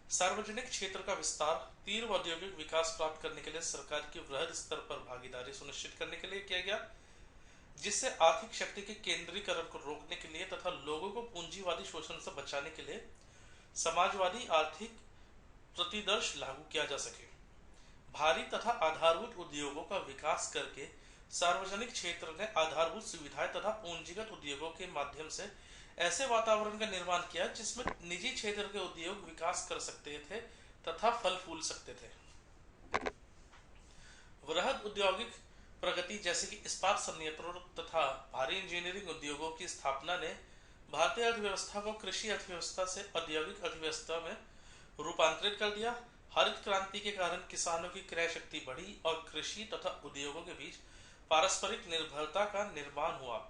सार्वजनिक क्षेत्र का विस्तार, तीव्र औद्योगिक विकास प्राप्त करने के लिए सरकार की वृहद स्तर पर भागीदारी सुनिश्चित करने के लिए किया गया, जिससे आर्थिक शक्ति के केंद्रीकरण को रोकने के लिए तथा लोगों को पूंजीवादी शोषण से बचाने के लिए समाजवादी आर्थिक प्रतिदर्श लागू किया जा सके। भारी तथा आधारभूत उद्योगों का विकास करके सार्वजनिक क्षेत्र ने आधारभूत सुविधाएं तथा पूंजीगत उद्योगों के माध्यम से ऐसे वातावरण का निर्माण किया जिसमें निजी क्षेत्र के उद्योग विकास कर सकते थे तथा फल फूल सकते थे। वृहद औद्योगिक प्रगति जैसे कि इस्पात संयंत्रों तथा भारी इंजीनियरिंग उद्योगों की स्थापना ने भारतीय अर्थव्यवस्था को कृषि अर्थव्यवस्था से औद्योगिक अर्थव्यवस्था में रूपांतरित कर दिया। हरित क्रांति के कारण किसानों की क्रय शक्ति बढ़ी और कृषि तथा उद्योगों के बीच पारस्परिक निर्भरता का निर्माण हुआ।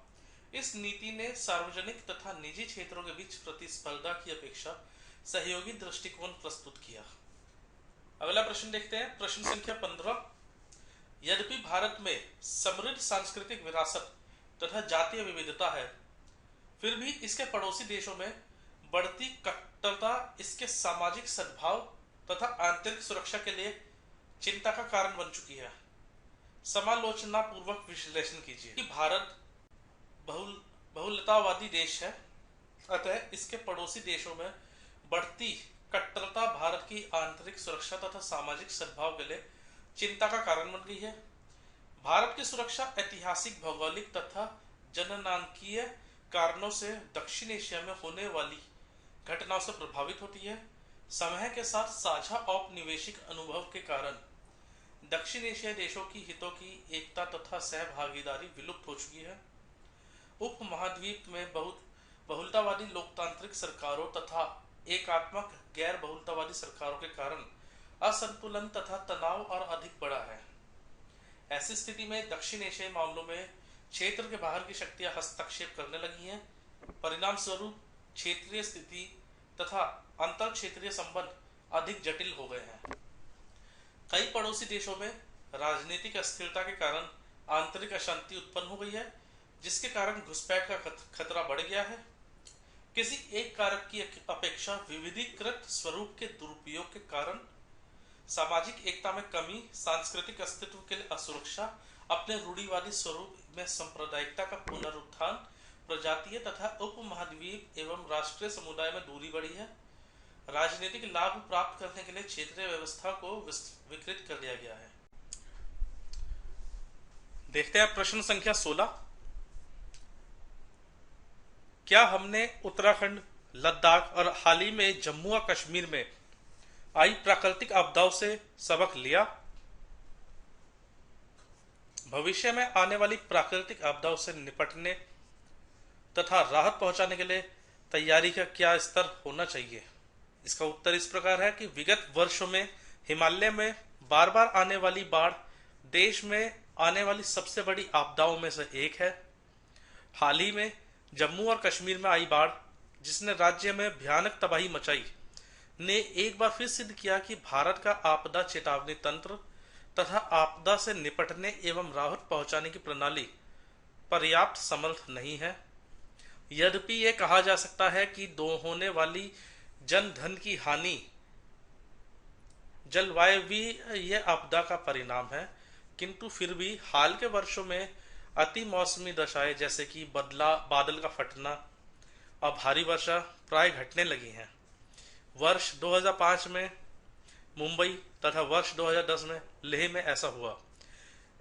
इस नीति ने सार्वजनिक तथा निजी क्षेत्रों के बीच प्रतिस्पर्धा की अपेक्षा सहयोगी दृष्टिकोण प्रस्तुत किया। अगला प्रश्न देखते हैं, प्रश्न संख्या 15। यद्यपि भारत में समृद्ध सांस्कृतिक विरासत तथा जातीय विविधता है, फिर भी इसके पड़ोसी देशों में बढ़ती कट्टरता इसके सामाजिक सद्भाव तथा आंतरिक सुरक्षा के लिए चिंता का कारण बन चुकी है। समालोचना पूर्वक विश्लेषण कीजिए कि भारत बहुलतावादी देश है, अतः इसके पड़ोसी देशों में बढ़ती कट्टरता भारत की आंतरिक सुरक्षा तथा सामाजिक सद्भाव के लिए चिंता का कारण बन गई है। भारत की सुरक्षा ऐतिहासिक, भौगोलिक तथा जननांकीय कारणों से दक्षिण एशिया में होने वाली घटनाओं से प्रभावित होती है। समय के साथ साझा औपनिवेशिक अनुभव के कारण दक्षिण एशियाई देशों की हितों की एकता तथा सहभागीदारी विलुप्त हो चुकी है। उप महाद्वीप में बहुलतावादी लोकतांत्रिक सरकारों तथा एकात्मक गैर बहुलतावादी सरकारों के कारण असंतुलन तथा तनाव और अधिक बढ़ा है। ऐसी स्थिति में दक्षिण एशियाई मामलों में क्षेत्र के बाहर की शक्तियां हस्तक्षेप करने लगी हैं। परिणाम स्वरूप क्षेत्रीय स्थिति तथा अंतर क्षेत्रीय संबंध अधिक जटिल हो गए हैं। कई पड़ोसी देशों में राजनीतिक अस्थिरता के कारण आंतरिक अशांति उत्पन्न हो गई है, जिसके कारण घुसपैठ का खतरा बढ़ गया है। किसी एक कारक की अपेक्षा विविधीकृत स्वरूप के दुरुपयोग के कारण सामाजिक एकता में कमी, सांस्कृतिक अस्तित्व के लिए असुरक्षा, अपने रूढ़िवादी स्वरूप में सांप्रदायिकता का पुनरुत्थान, प्रजातीय तथा उपमहाद्वीप एवं राष्ट्रीय समुदाय में दूरी बढ़ी है। राजनीतिक लाभ प्राप्त करने के लिए क्षेत्रीय व्यवस्था को विकृत कर दिया गया है। देखते हैं प्रश्न संख्या 16। क्या हमने उत्तराखंड, लद्दाख और हाल ही में जम्मू और कश्मीर में आई प्राकृतिक आपदाओं से सबक लिया? भविष्य में आने वाली प्राकृतिक आपदाओं से निपटने तथा राहत पहुंचाने के लिए तैयारी का क्या स्तर होना चाहिए? इसका उत्तर इस प्रकार है कि विगत वर्षों में हिमालय में बार बार आने वाली बाढ़ देश में आने वाली सबसे बड़ी आपदाओं में से एक है। हाल ही में जम्मू और कश्मीर में आई बाढ़, जिसने राज्य में भयानक तबाही मचाई, ने एक बार फिर सिद्ध किया कि भारत का आपदा चेतावनी तंत्र तथा आपदा से निपटने एवं राहत पहुंचाने की प्रणाली पर्याप्त समर्थ नहीं है। यद्यपि यह कहा जा सकता है कि होने वाली जन धन की हानि जलवायवीय आपदा का परिणाम है, किंतु फिर भी हाल के वर्षों में अति मौसमी दशाएं जैसे कि बादल का फटना और भारी वर्षा प्राय घटने लगी हैं। वर्ष 2005 में मुंबई तथा वर्ष 2010 में लेह में ऐसा हुआ।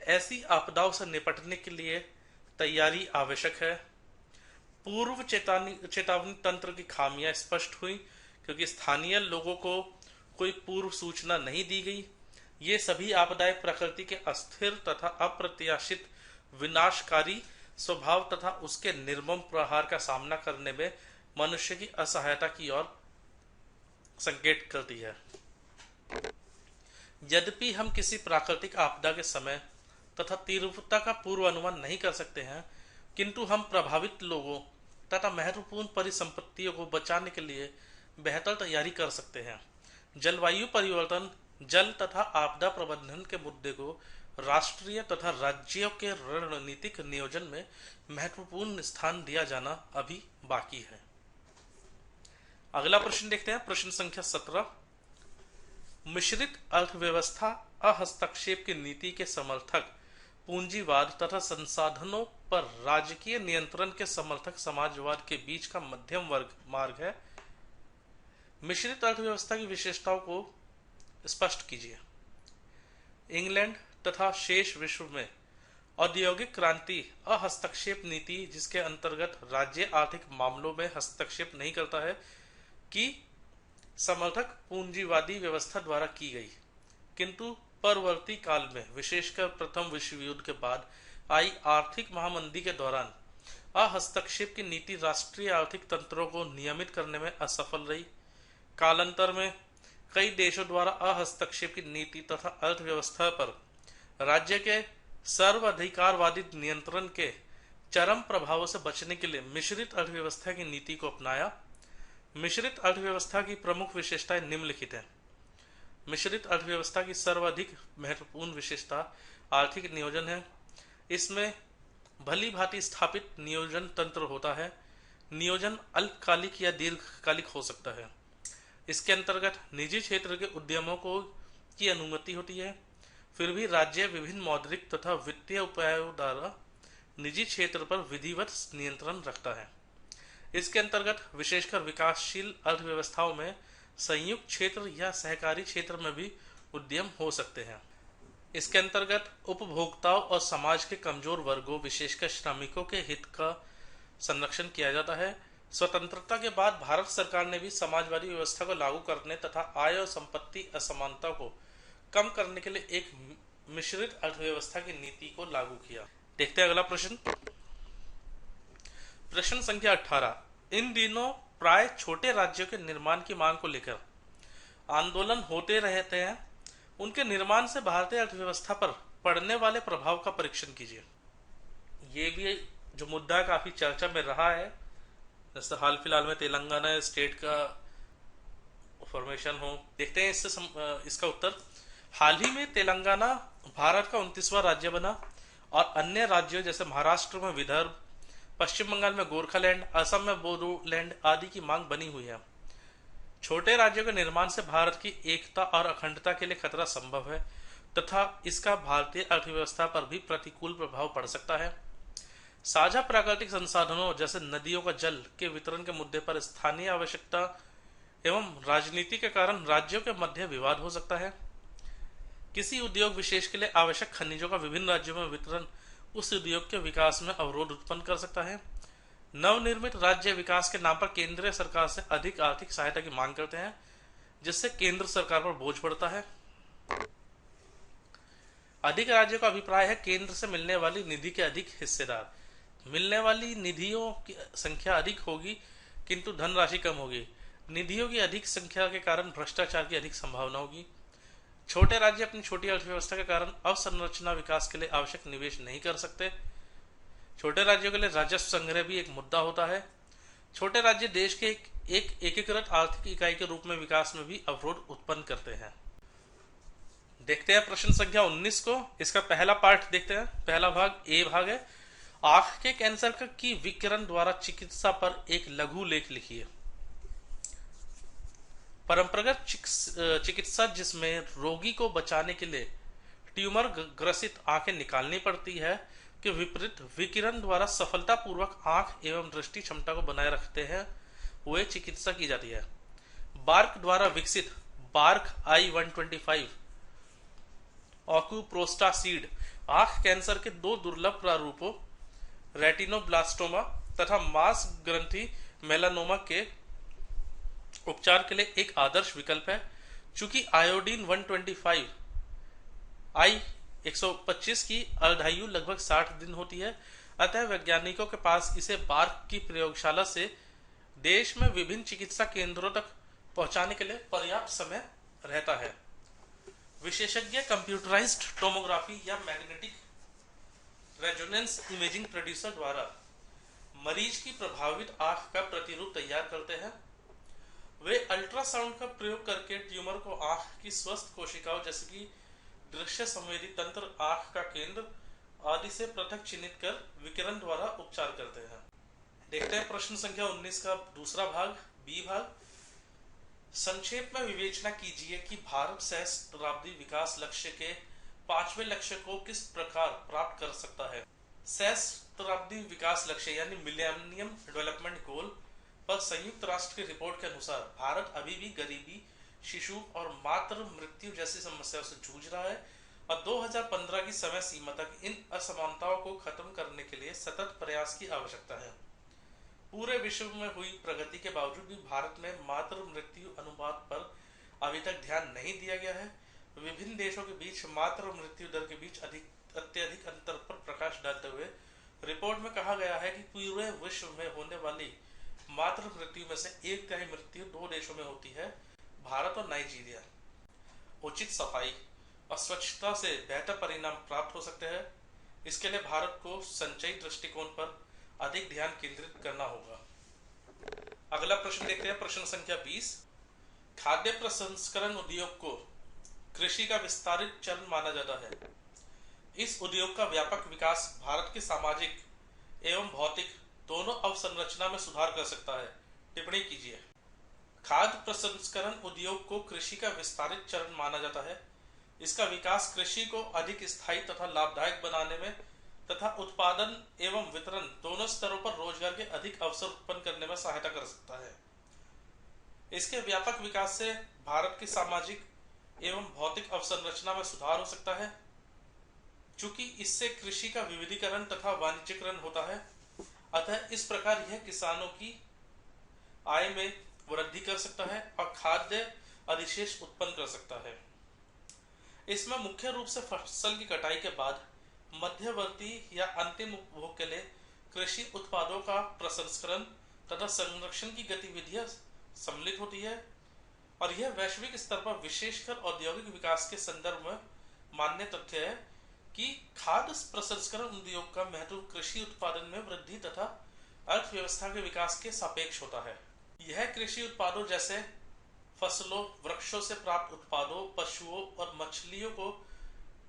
ऐसी आपदाओं से निपटने के लिए तैयारी आवश्यक है। पूर्व चेतावनी तंत्र की खामियां स्पष्ट हुई क्योंकि स्थानीय लोगों को कोई पूर्व सूचना नहीं दी गई। ये सभी आपदाएं प्रकृति के अस्थिर तथा अप्रत्याशित विनाशकारी स्वभाव तथा उसके निर्मम प्रहार का सामना करने में मनुष्य की असहायता की ओर संकेत करती है। यद्यपि हम किसी प्राकृतिक आपदा के समय तथा तीव्रता का पूर्व अनुमान नहीं कर सकते हैं, किंतु हम प्रभावित लोगों तथा महत्वपूर्ण परिसंपत्तियों को बचाने के लिए बेहतर तैयारी कर सकते हैं। जलवायु परिवर्तन, जल तथा आपदा प्रबंधन के मुद्दे को राष्ट्रीय तथा राज्यों के रणनीतिक नियोजन में महत्वपूर्ण स्थान दिया जाना अभी बाकी है। अगला प्रश्न देखते हैं, प्रश्न संख्या 17। मिश्रित अर्थव्यवस्था अहस्तक्षेप की नीति के समर्थक पूंजीवाद तथा संसाधनों पर राजकीय नियंत्रण के समर्थक समाजवाद के बीच का मध्यम मार्ग है। मिश्रित अर्थव्यवस्था की विशेषताओं को स्पष्ट कीजिए। इंग्लैंड तथा शेष विश्व में औद्योगिक क्रांति अहस्तक्षेप नीति, जिसके अंतर्गत राज्य आर्थिक मामलों में हस्तक्षेप नहीं करता है, की समर्थक पूंजीवादी व्यवस्था द्वारा की गई, किंतु परवर्ती काल में विशेषकर प्रथम विश्व युद्ध के बाद आई आर्थिक महामंदी के दौरान अहस्तक्षेप की नीति राष्ट्रीय आर्थिक तंत्रों को नियमित करने में असफल रही। कालांतर में कई देशों द्वारा अहस्तक्षेप की नीति तथा अर्थव्यवस्था पर राज्य के सर्वाधिकारवादी नियंत्रण के चरम प्रभावों से बचने के लिए मिश्रित अर्थव्यवस्था की नीति को अपनाया। मिश्रित अर्थव्यवस्था की प्रमुख विशेषताएं निम्नलिखित हैं। मिश्रित अर्थव्यवस्था की सर्वाधिक महत्वपूर्ण विशेषता आर्थिक नियोजन है। इसमें भली भांति स्थापित नियोजन तंत्र होता है। नियोजन अल्पकालिक या दीर्घकालिक हो सकता है। इसके अंतर्गत निजी क्षेत्र के उद्यमों को की अनुमति होती है। फिर भी राज्य विभिन्न मौद्रिक तथा वित्तीय उपायों द्वारा निजी क्षेत्र पर विधिवत नियंत्रण रखता है। इसके अंतर्गत विशेषकर विकासशील अर्थव्यवस्थाओं में संयुक्त क्षेत्र या सहकारी क्षेत्र में भी उद्यम हो सकते हैं। इसके अंतर्गत उपभोक्ताओं और समाज के कमजोर वर्गों विशेषकर श्रमिकों के हित का संरक्षण किया जाता है। स्वतंत्रता के बाद भारत सरकार ने भी समाजवादी व्यवस्था को लागू करने तथा आय और संपत्ति असमानता को कम करने के लिए एक मिश्रित अर्थव्यवस्था की नीति को लागू किया। देखते हैं अगला प्रश्न। प्रश्न संख्या 18। इन दिनों प्राय छोटे राज्यों के निर्माण की मांग को लेकर आंदोलन होते रहते हैं। उनके निर्माण से भारतीय अर्थव्यवस्था पर पड़ने वाले प्रभाव का परीक्षण कीजिए। ये भी जो मुद्दा काफी चर्चा में रहा है, जैसे हाल फिलहाल में तेलंगाना स्टेट का फॉर्मेशन हो। देखते हैं इसका उत्तर। हाल ही में तेलंगाना भारत का 29वां राज्य बना और अन्य राज्यों जैसे महाराष्ट्र में विदर्भ, पश्चिम बंगाल में गोरखालैंड, असम में बोडोलैंड आदि की मांग बनी हुई है। छोटे राज्यों के निर्माण से भारत की एकता और अखंडता के लिए खतरा संभव है तथा इसका भारतीय अर्थव्यवस्था पर भी प्रतिकूल प्रभाव पड़ सकता है। साझा प्राकृतिक संसाधनों जैसे नदियों का जल के वितरण के मुद्दे पर स्थानीय आवश्यकता एवं राजनीति के कारण राज्यों के मध्य विवाद हो सकता है। किसी उद्योग विशेष के लिए आवश्यक खनिजों का विभिन्न राज्यों में वितरण उस उद्योग के विकास में अवरोध उत्पन्न कर सकता है। नवनिर्मित राज्य विकास के नाम पर केंद्रीय सरकार से अधिक आर्थिक सहायता की मांग करते हैं, जिससे केंद्र सरकार पर बोझ पड़ता है। अधिक राज्यों का अभिप्राय है केंद्र से मिलने वाली निधि के अधिक हिस्सेदार। मिलने वाली निधियों की संख्या अधिक होगी किंतु धनराशि कम होगी। निधियों की अधिक संख्या के कारण भ्रष्टाचार की अधिक संभावना होगी। छोटे राज्य अपनी छोटी अर्थव्यवस्था के कारण अवसंरचना विकास के लिए आवश्यक निवेश नहीं कर सकते। छोटे राज्यों के लिए राजस्व संग्रह भी एक मुद्दा होता है। छोटे राज्य देश के एक एकीकृत आर्थिक इकाई के रूप में विकास में भी अवरोध उत्पन्न करते हैं। देखते हैं प्रश्न संख्या 19 को। इसका पहला पार्ट देखते हैं। पहला भाग ए भाग है, आंख के कैंसर की विकिरण द्वारा चिकित्सा पर एक लघु लेख लिखिए। परंपरागत चिकित्सा जिसमें रोगी को बचाने के लिए ट्यूमर ग्रसित आंखें निकालनी पड़ती है के विपरीत विकिरण द्वारा सफलतापूर्वक आंख एवं दृष्टि क्षमता को बनाए रखते हैं वे चिकित्सा की जाती है। बार्क द्वारा विकसित बार्क I-125 ऑक्यूप्रोस्टासीड आंख कैंसर के दो दुर्लभ प्रारूपों रेटिनोब्लास्टोमा तथा मांस ग्रंथि मेलानोमा के उपचार के लिए एक आदर्श विकल्प है। चूंकि आयोडीन 125 I-125 की अर्धायु लगभग 60 दिन होती है, अतः वैज्ञानिकों के पास इसे बार्क की प्रयोगशाला से देश में विभिन्न चिकित्सा केंद्रों तक पहुंचाने के लिए पर्याप्त समय रहता है। विशेषज्ञ कंप्यूटराइज्ड टोमोग्राफी या मैग्नेटिक रेजोनेंस इमेजिंग प्रोड्यूसर द्वारा मरीज की प्रभावित आंख का प्रतिरूप तैयार करते हैं। वे अल्ट्रासाउंड का प्रयोग करके ट्यूमर को आंख की स्वस्थ कोशिकाओं जैसे कि दृश्य संवेदी तंत्र, आंख का केंद्र आदि से पृथक चिन्हित कर विकिरण द्वारा उपचार करते हैं। देखते हैं प्रश्न संख्या 19 का दूसरा भाग बी भाग। संक्षेप में विवेचना कीजिए कि भारत सहस्त्राब्दी विकास लक्ष्य के 5वें लक्ष्य को किस प्रकार प्राप्त कर सकता है। सहस्त्राब्दी विकास लक्ष्य यानी मिलेनियम डेवलपमेंट गोल पर संयुक्त राष्ट्र की रिपोर्ट के अनुसार भारत अभी भी गरीबी, शिशु और मातृ मृत्यु जैसी समस्याओं से जूझ रहा है और 2015 की समय सीमा तक इन असमानताओं को खत्म करने के लिए सतत प्रयास की आवश्यकता है। पूरे विश्व में हुई प्रगति के बावजूद भी भारत में मातृ मृत्यु अनुपात पर अभी तक ध्यान नहीं दिया गया है। विभिन्न देशों के बीच मातृ मृत्यु दर के बीच अत्यधिक अंतर पर प्रकाश डालते हुए रिपोर्ट में कहा गया है कि पूरे विश्व में होने वाली मातृ मृत्यु में से 1/3 मृत्यु 2 देशों में होती है, भारत और नाइजीरिया। उचित सफाई और स्वच्छता से बेहतर परिणाम प्राप्त हो सकते हैं। इसके लिए भारत को संचयी दृष्टिकोण पर अधिक ध्यान केंद्रित करना होगा। अगला प्रश्न देखते हैं, प्रश्न संख्या 20। खाद्य प्रसंस्करण उद्योग को कृषि का विस्तारित चरण माना जाता है। इस उद्योग का व्यापक विकास भारत की सामाजिक एवं भौतिक दोनों अवसंरचना में सुधार कर सकता है। टिप्पणी कीजिए। खाद्य प्रसंस्करण उद्योग को कृषि का विस्तारित चरण माना जाता है। इसका विकास कृषि को अधिक स्थायी तथा लाभदायक बनाने में तथा उत्पादन एवं वितरण दोनों स्तरों पर रोजगार के अधिक अवसर उत्पन्न करने में सहायता कर सकता है। इसके व्यापक विकास से भारत की सामाजिक एवं भौतिक अवसंरचना में सुधार हो सकता है, चूंकि इससे कृषि का विविधीकरण तथा वाणिज्यीकरण होता है। अतः इस प्रकार यह किसानों की आय में वृद्धि कर सकता है और खाद्य अधिशेष उत्पन्न कर सकता है। इसमें मुख्य रूप से फसल की कटाई के बाद मध्यवर्ती या अंतिम उपभोग के लिए कृषि उत्पादों का प्रसंस्करण तथा संरक्षण की गतिविधियां सम्मिलित होती है, और यह वैश्विक स्तर पर विशेषकर औद्योगिक विकास के संदर्भ में मान्य तथ्य है कि खाद्य प्रसंस्करण उद्योग का महत्व कृषि उत्पादन में वृद्धि तथा अर्थव्यवस्था के विकास के सापेक्ष होता है। यह कृषि उत्पादों जैसे फसलों, वृक्षों से प्राप्त उत्पादों, पशुओं और मछलियों को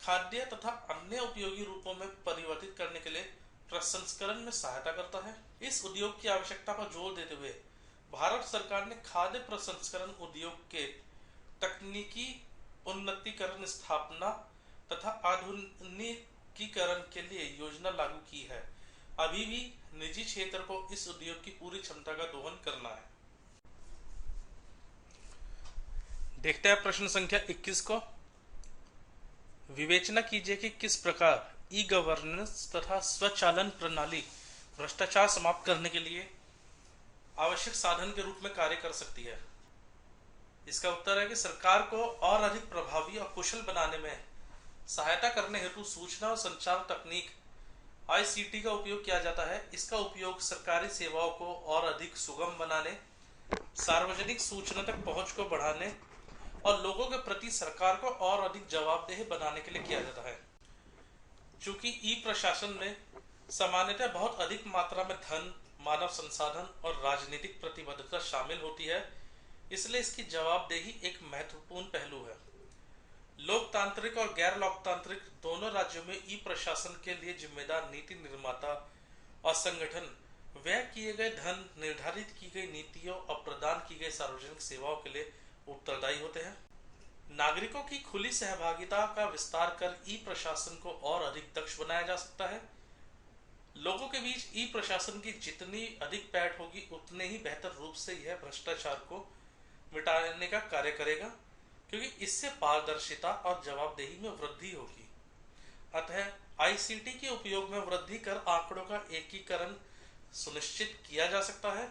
खाद्य तथा अन्य उपयोगी रूपों में परिवर्तित करने के लिए प्रसंस्करण में सहायता करता है। इस उद्योग की आवश्यकता पर जोर देते हुए भारत सरकार ने खाद्य प्रसंस्करण उद्योग के तकनीकी उन्नतीकरण, स्थापना तथा आधुनिकीकरण के लिए योजना लागू की है। अभी भी निजी क्षेत्र को इस उद्योग की पूरी क्षमता का दोहन करना है। देखते हैं प्रश्न संख्या 21 को। विवेचना कीजिए कि किस प्रकार ई गवर्नेंस तथा स्वचालन प्रणाली भ्रष्टाचार समाप्त करने के लिए आवश्यक साधन के रूप में कार्य कर सकती है। इसका उत्तर है कि सरकार को और अधिक प्रभावी और कुशल बनाने में सहायता करने हेतु सूचना और संचार तकनीक ICT का उपयोग किया जाता है। इसका उपयोग सरकारी सेवाओं को और अधिक सुगम बनाने, सार्वजनिक सूचना तक पहुंच को बढ़ाने और लोगों के प्रति सरकार को और अधिक जवाबदेह बनाने के लिए किया जाता है। चूंकि ई प्रशासन में सामान्यतः बहुत अधिक मात्रा में धन, मानव संसाधन और राजनीतिक प्रतिबद्धता शामिल होती है, इसलिए इसकी जवाबदेही एक महत्वपूर्ण पहलू है। लोकतांत्रिक और गैर लोकतांत्रिक दोनों राज्यों में ई प्रशासन के लिए जिम्मेदार नीति निर्माता और संगठन व्यय किए गए धन, निर्धारित की गई नीतियों और प्रदान की गई सार्वजनिक सेवाओं के लिए उत्तरदायी होते हैं। नागरिकों की खुली सहभागिता का विस्तार कर ई प्रशासन को और अधिक दक्ष बनाया जा सकता है। लोगों के बीच ई प्रशासन की जितनी अधिक पैठ होगी, उतने ही बेहतर रूप से यह भ्रष्टाचार को मिटाने का कार्य करेगा, क्योंकि इससे पारदर्शिता और जवाबदेही में वृद्धि होगी। अतः ICT के उपयोग में वृद्धि कर आंकड़ों का एकीकरण सुनिश्चित किया जा सकता है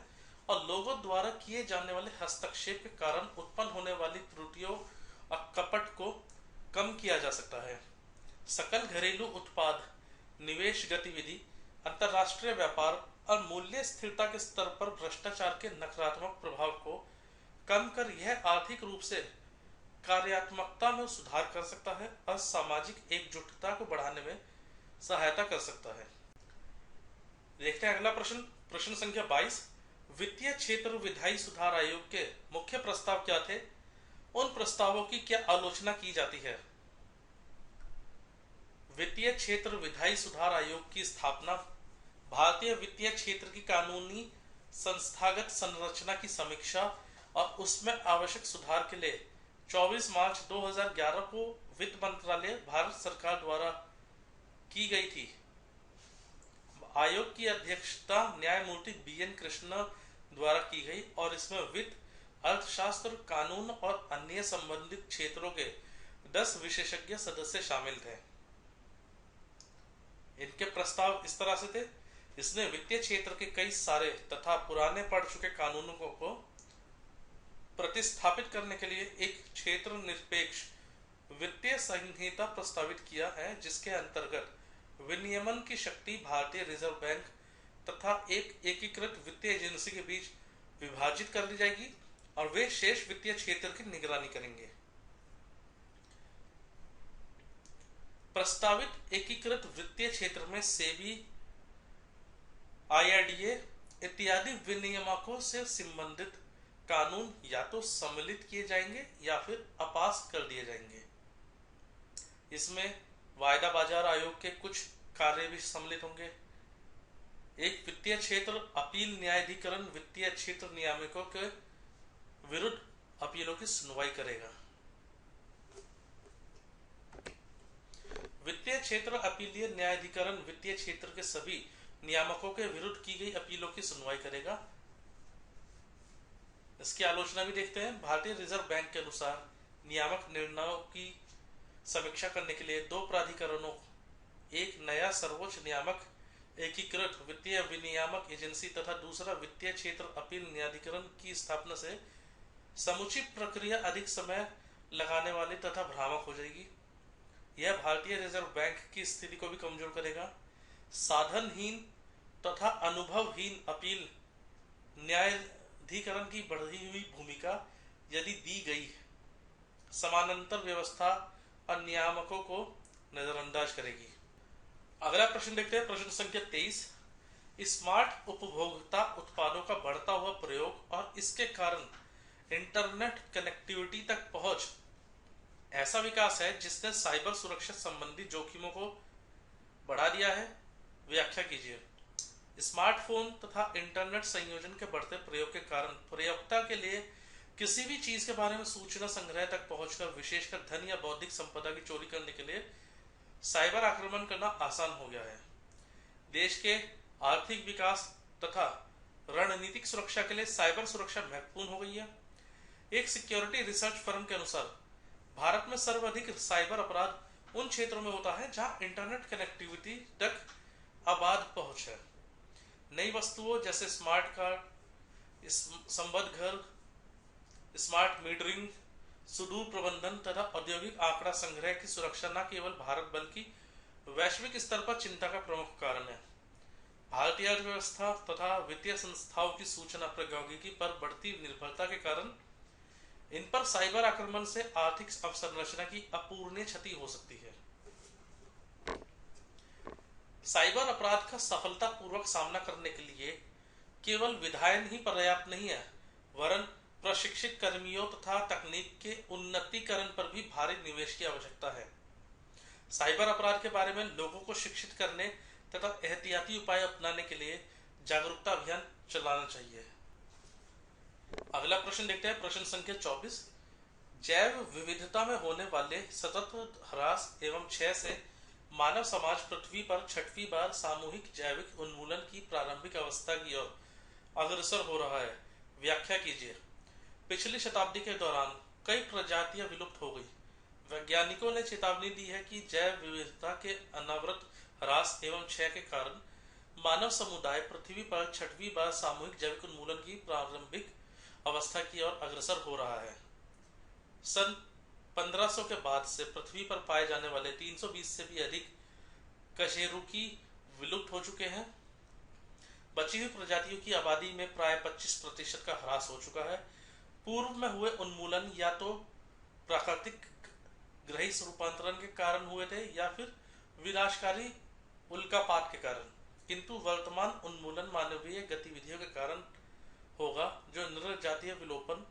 और लोगों द्वारा किए जाने वाले हस्तक्षेप के कारण उत्पन्न होने वाली त्रुटियों और कपट को कम किया जा सकता है। सकल घरेलू उत्पाद, निवेश गतिविधि, अंतर्राष्ट्रीय व्यापार और मूल्य स्थिरता के स्तर पर भ्रष्टाचार के नकारात्मक प्रभाव को कम कर यह आर्थिक रूप से कार्यात्मकता में सुधार कर सकता है और सामाजिक एकजुटता को बढ़ाने में सहायता कर सकता है। देखते हैं अगला प्रश्न, प्रश्न संख्या 22। वित्तीय क्षेत्र विधायी सुधार आयोग के मुख्य प्रस्ताव क्या थे? उन प्रस्तावों की क्या आलोचना की जाती है? वित्तीय क्षेत्र विधायी सुधार आयोग की स्थापना भारतीय वित्तीय क्षेत्र की कानूनी संस्थागत संरचना की समीक्षा और उसमें आवश्यक सुधार के लिए 24 मार्च 2011 को वित्त मंत्रालय, भारत सरकार द्वारा की गई थी। आयोग की अध्यक्षता न्यायमूर्ति BN कृष्णा द्वारा की गई और इसमें वित्त, अर्थशास्त्र, कानून और अन्य संबंधित क्षेत्रों के 10 विशेषज्ञ सदस्य शामिल थे। इनके प्रस्ताव इस तरह से थे। इसने वित्तीय क्षेत्र के कई सारे तथा पुराने पड़ चुके कानूनों को प्रतिस्थापित करने के लिए एक क्षेत्र निरपेक्ष वित्तीय संहिता प्रस्तावित किया है, जिसके अंतर्गत विनियमन की शक्ति भारतीय रिजर्व बैंक तथा एक एकीकृत वित्तीय एजेंसी के बीच विभाजित कर दी जाएगी और वे शेष वित्तीय क्षेत्र की निगरानी करेंगे। प्रस्तावित एकीकृत वित्तीय क्षेत्र में सेबी, आईआरडीए इत्यादि विनियामकों से संबंधित कानून या तो सम्मिलित किए जाएंगे या फिर अपास कर दिए जाएंगे। इसमें वायदा बाजार आयोग के कुछ कार्य भी सम्मिलित होंगे। एक वित्तीय क्षेत्र अपील न्यायाधिकरण वित्तीय क्षेत्र नियामकों के विरुद्ध अपीलों की सुनवाई करेगा। वित्तीय क्षेत्र अपीलीय न्यायाधिकरण वित्तीय क्षेत्र के सभी नियामकों के विरुद्ध की गई अपीलों की सुनवाई करेगा। इसकी आलोचना भी देखते हैं। भारतीय रिजर्व बैंक के अनुसार नियामक निर्णयों की समीक्षा करने के लिए दो प्राधिकरणों, एक नया सर्वोच्च नियामक एकीकृत वित्तीय विनियामक एजेंसी तथा दूसरा वित्तीय क्षेत्र अपील न्यायाधिकरण की स्थापना से समुची प्रक्रिया अधिक समय लगाने वाली तथा भ्रामक हो जाएगी। यह भारतीय रिजर्व बैंक की स्थिति को भी कमजोर करेगा। साधनहीन तथा अनुभवहीन अपील न्यायाधिकरण की बढ़ी हुई भूमिका यदि दी गई समानांतर व्यवस्था और नियामकों को नजरअंदाज करेगी। अगला प्रश्न देखते हैं, प्रश्न संख्या 23। स्मार्ट उपभोक्ता उत्पादों का बढ़ता हुआ प्रयोग और इसके कारण इंटरनेट कनेक्टिविटी तक पहुंच ऐसा विकास है जिसने साइबर सुरक्षा संबंधी जोखिमों को बढ़ा दिया है। व्याख्या कीजिए। स्मार्टफोन तथा इंटरनेट संयोजन के बढ़ते प्रयोग के कारण प्रयोक्ता के लिए किसी भी चीज के बारे में सूचना संग्रह तक पहुंचकर विशेषकर धन या बौद्धिक संपदा की चोरी करने के लिए साइबर आक्रमण करना आसान हो गया है। देश के आर्थिक विकास तथा रणनीतिक सुरक्षा के लिए साइबर सुरक्षा महत्वपूर्ण हो गई है। एक सिक्योरिटी रिसर्च फर्म के अनुसार भारत में सर्वाधिक साइबर अपराध उन क्षेत्रों में होता है जहां इंटरनेट कनेक्टिविटी तक अबाध पहुंच है। नई वस्तुओं जैसे स्मार्ट कार, संबद्ध घर, स्मार्ट मीटरिंग, सुदूर प्रबंधन तथा औद्योगिक आंकड़ा संग्रह की सुरक्षा न केवल भारत बल्कि वैश्विक स्तर पर चिंता का प्रमुख कारण है। भारतीय अर्थव्यवस्था तथा वित्तीय संस्थाओं की सूचना प्रौद्योगिकी पर बढ़ती निर्भरता के कारण इन पर साइबर आक्रमण से आर्थिक अवसंरचना की अपूरणीय क्षति हो सकती है। साइबर अपराध का सफलतापूर्वक सामना करने के लिए केवल विधायन ही पर्याप्त नहीं है, वरन प्रशिक्षित कर्मियों तथा तकनीक के उन्नतीकरण पर भी भारी निवेश की आवश्यकता है। साइबर अपराध के बारे में लोगों को शिक्षित करने तथा एहतियाती उपाय अपनाने के लिए जागरूकता अभियान चलाना चाहिए। अगला प्रश्न देखते हैं, प्रश्न संख्या 24। जैव विविधता में होने वाले सतत ह्रास एवं क्षय से मानव समाज पृथ्वी पर छठवीं बार सामूहिक जैविक उन्मूलन की प्रारंभिक अवस्था की ओर अग्रसर हो रहा है। व्याख्या कीजिए। पिछली शताब्दी के दौरान कई प्रजातियां विलुप्त हो गई। वैज्ञानिकों ने चेतावनी दी है कि जैव विविधता के अनावृत ह्रास एवं क्षय के कारण मानव समुदाय पृथ्वी पर छठवीं बार सामूहिक जैविक उन्मूलन की प्रारंभिक अवस्था की ओर अग्रसर हो रहा है। सन 1500 के बाद से पृथ्वी पर पाए जाने वाले 320 से भी अधिक कशेरुकी विलुप्त हो चुके हैं। बची हुई प्रजातियों की आबादी में प्राय 25% का ह्रास हो चुका है। पूर्व में हुए उन्मूलन या तो प्राकृतिक ग्रहित रूपांतरण के कारण हुए थे या फिर विनाशकारी उल्कापात के कारण, किंतु वर्तमान उन्मूलन मानवीय गतिविधियों के कारण होगा जो नृजातीय विलोपन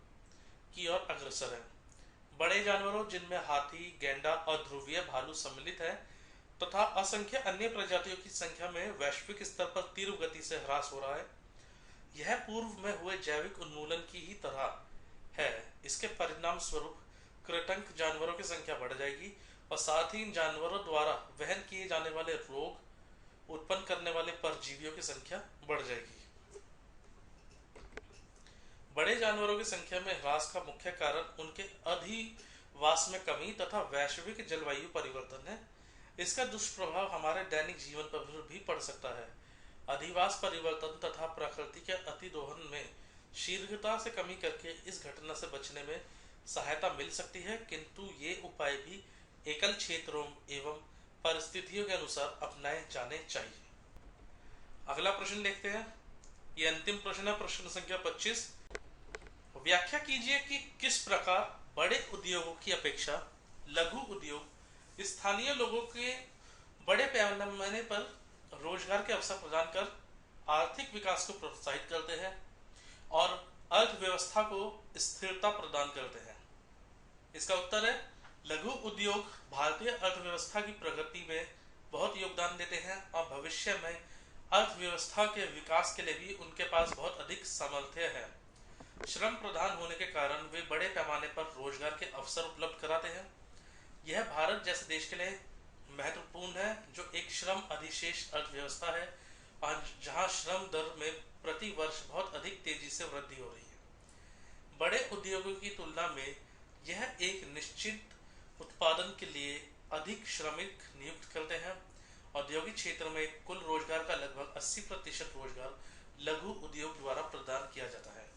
की ओर अग्रसर है। बड़े जानवरों जिनमें हाथी, गैंडा और ध्रुवीय भालू सम्मिलित है तथा असंख्य अन्य प्रजातियों की संख्या में वैश्विक स्तर पर तीव्र गति से ह्रास हो रहा है। यह पूर्व में हुए जैविक उन्मूलन की ही तरह है। इसके परिणाम स्वरूप कृंतक जानवरों की संख्या बढ़ जाएगी और साथ ही इन जानवरों द्वारा वहन किए जाने वाले रोग उत्पन्न करने वाले परजीवियों की संख्या बढ़ जाएगी। बड़े जानवरों की संख्या में ह्रास का मुख्य कारण उनके अधिवास में कमी तथा वैश्विक जलवायु परिवर्तन है। इसका दुष्प्रभाव हमारे दैनिक जीवन पर भी पड़ सकता है। अधिवास परिवर्तन तथा प्रकृति के अतिदोहन में शीघ्रता से कमी करके इस घटना से बचने में सहायता मिल सकती है, किंतु ये उपाय भी एकल क्षेत्रों एवं परिस्थितियों के अनुसार अपनाए जाने चाहिए। अगला प्रश्न देखते हैं। ये अंतिम प्रश्न है, प्रश्न संख्या 25। व्याख्या कीजिए कि किस प्रकार बड़े उद्योगों की अपेक्षा लघु उद्योग स्थानीय लोगों के बड़े पैमाने पर रोजगार के अवसर प्रदान कर आर्थिक विकास को प्रोत्साहित करते हैं और अर्थव्यवस्था को स्थिरता प्रदान करते हैं। इसका उत्तर है लघु उद्योग भारतीय अर्थव्यवस्था की प्रगति में बहुत योगदान देते हैं और भविष्य में अर्थव्यवस्था के विकास के लिए भी उनके पास बहुत अधिक सामर्थ्य है। श्रम प्रधान होने के कारण वे बड़े पैमाने पर रोजगार के अवसर उपलब्ध कराते हैं। यह भारत जैसे देश के लिए महत्वपूर्ण है जो एक श्रम अधिशेष अर्थव्यवस्था है और जहां श्रम दर में प्रति वर्ष बहुत अधिक तेजी से वृद्धि हो रही है। बड़े उद्योगों की तुलना में यह एक निश्चित उत्पादन के लिए अधिक श्रमिक नियुक्त करते हैं। औद्योगिक क्षेत्र में कुल रोजगार का लगभग 80% रोजगार लघु उद्योग द्वारा प्रदान किया जाता है।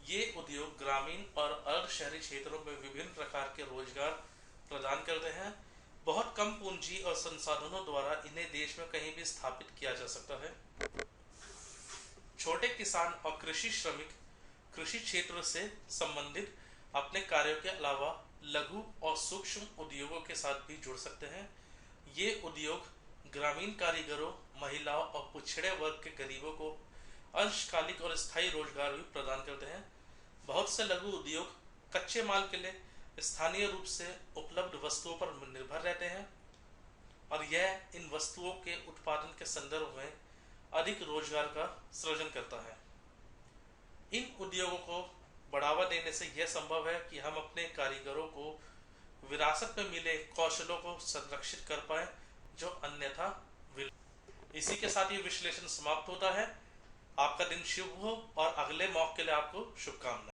ये उद्योग ग्रामीण और अर्ध शहरी क्षेत्रों में विभिन्न प्रकार के रोजगार प्रदान करते हैं। बहुत कम पूंजी और संसाधनों द्वारा इन्हें देश में कहीं भी स्थापित किया जा सकता है। छोटे किसान और कृषि श्रमिक कृषि क्षेत्र से संबंधित अपने कार्यों के अलावा लघु और सूक्ष्म उद्योगों के साथ भी जुड़ सकते हैं। ये उद्योग ग्रामीण कारीगरों, महिलाओं और पिछड़े वर्ग के गरीबों को अंशकालिक और स्थायी रोजगार भी प्रदान करते हैं। बहुत से लघु उद्योग कच्चे माल के लिए स्थानीय रूप से उपलब्ध वस्तुओं पर निर्भर रहते हैं और यह इन वस्तुओं के उत्पादन के संदर्भ में अधिक रोजगार का सृजन करता है। इन उद्योगों को बढ़ावा देने से यह संभव है कि हम अपने कारीगरों को विरासत में मिले कौशलों को संरक्षित कर पाए जो अन्यथा इसी के साथ ये विश्लेषण समाप्त होता है। आपका दिन शुभ हो और अगले मॉक के लिए आपको शुभकामनाएं।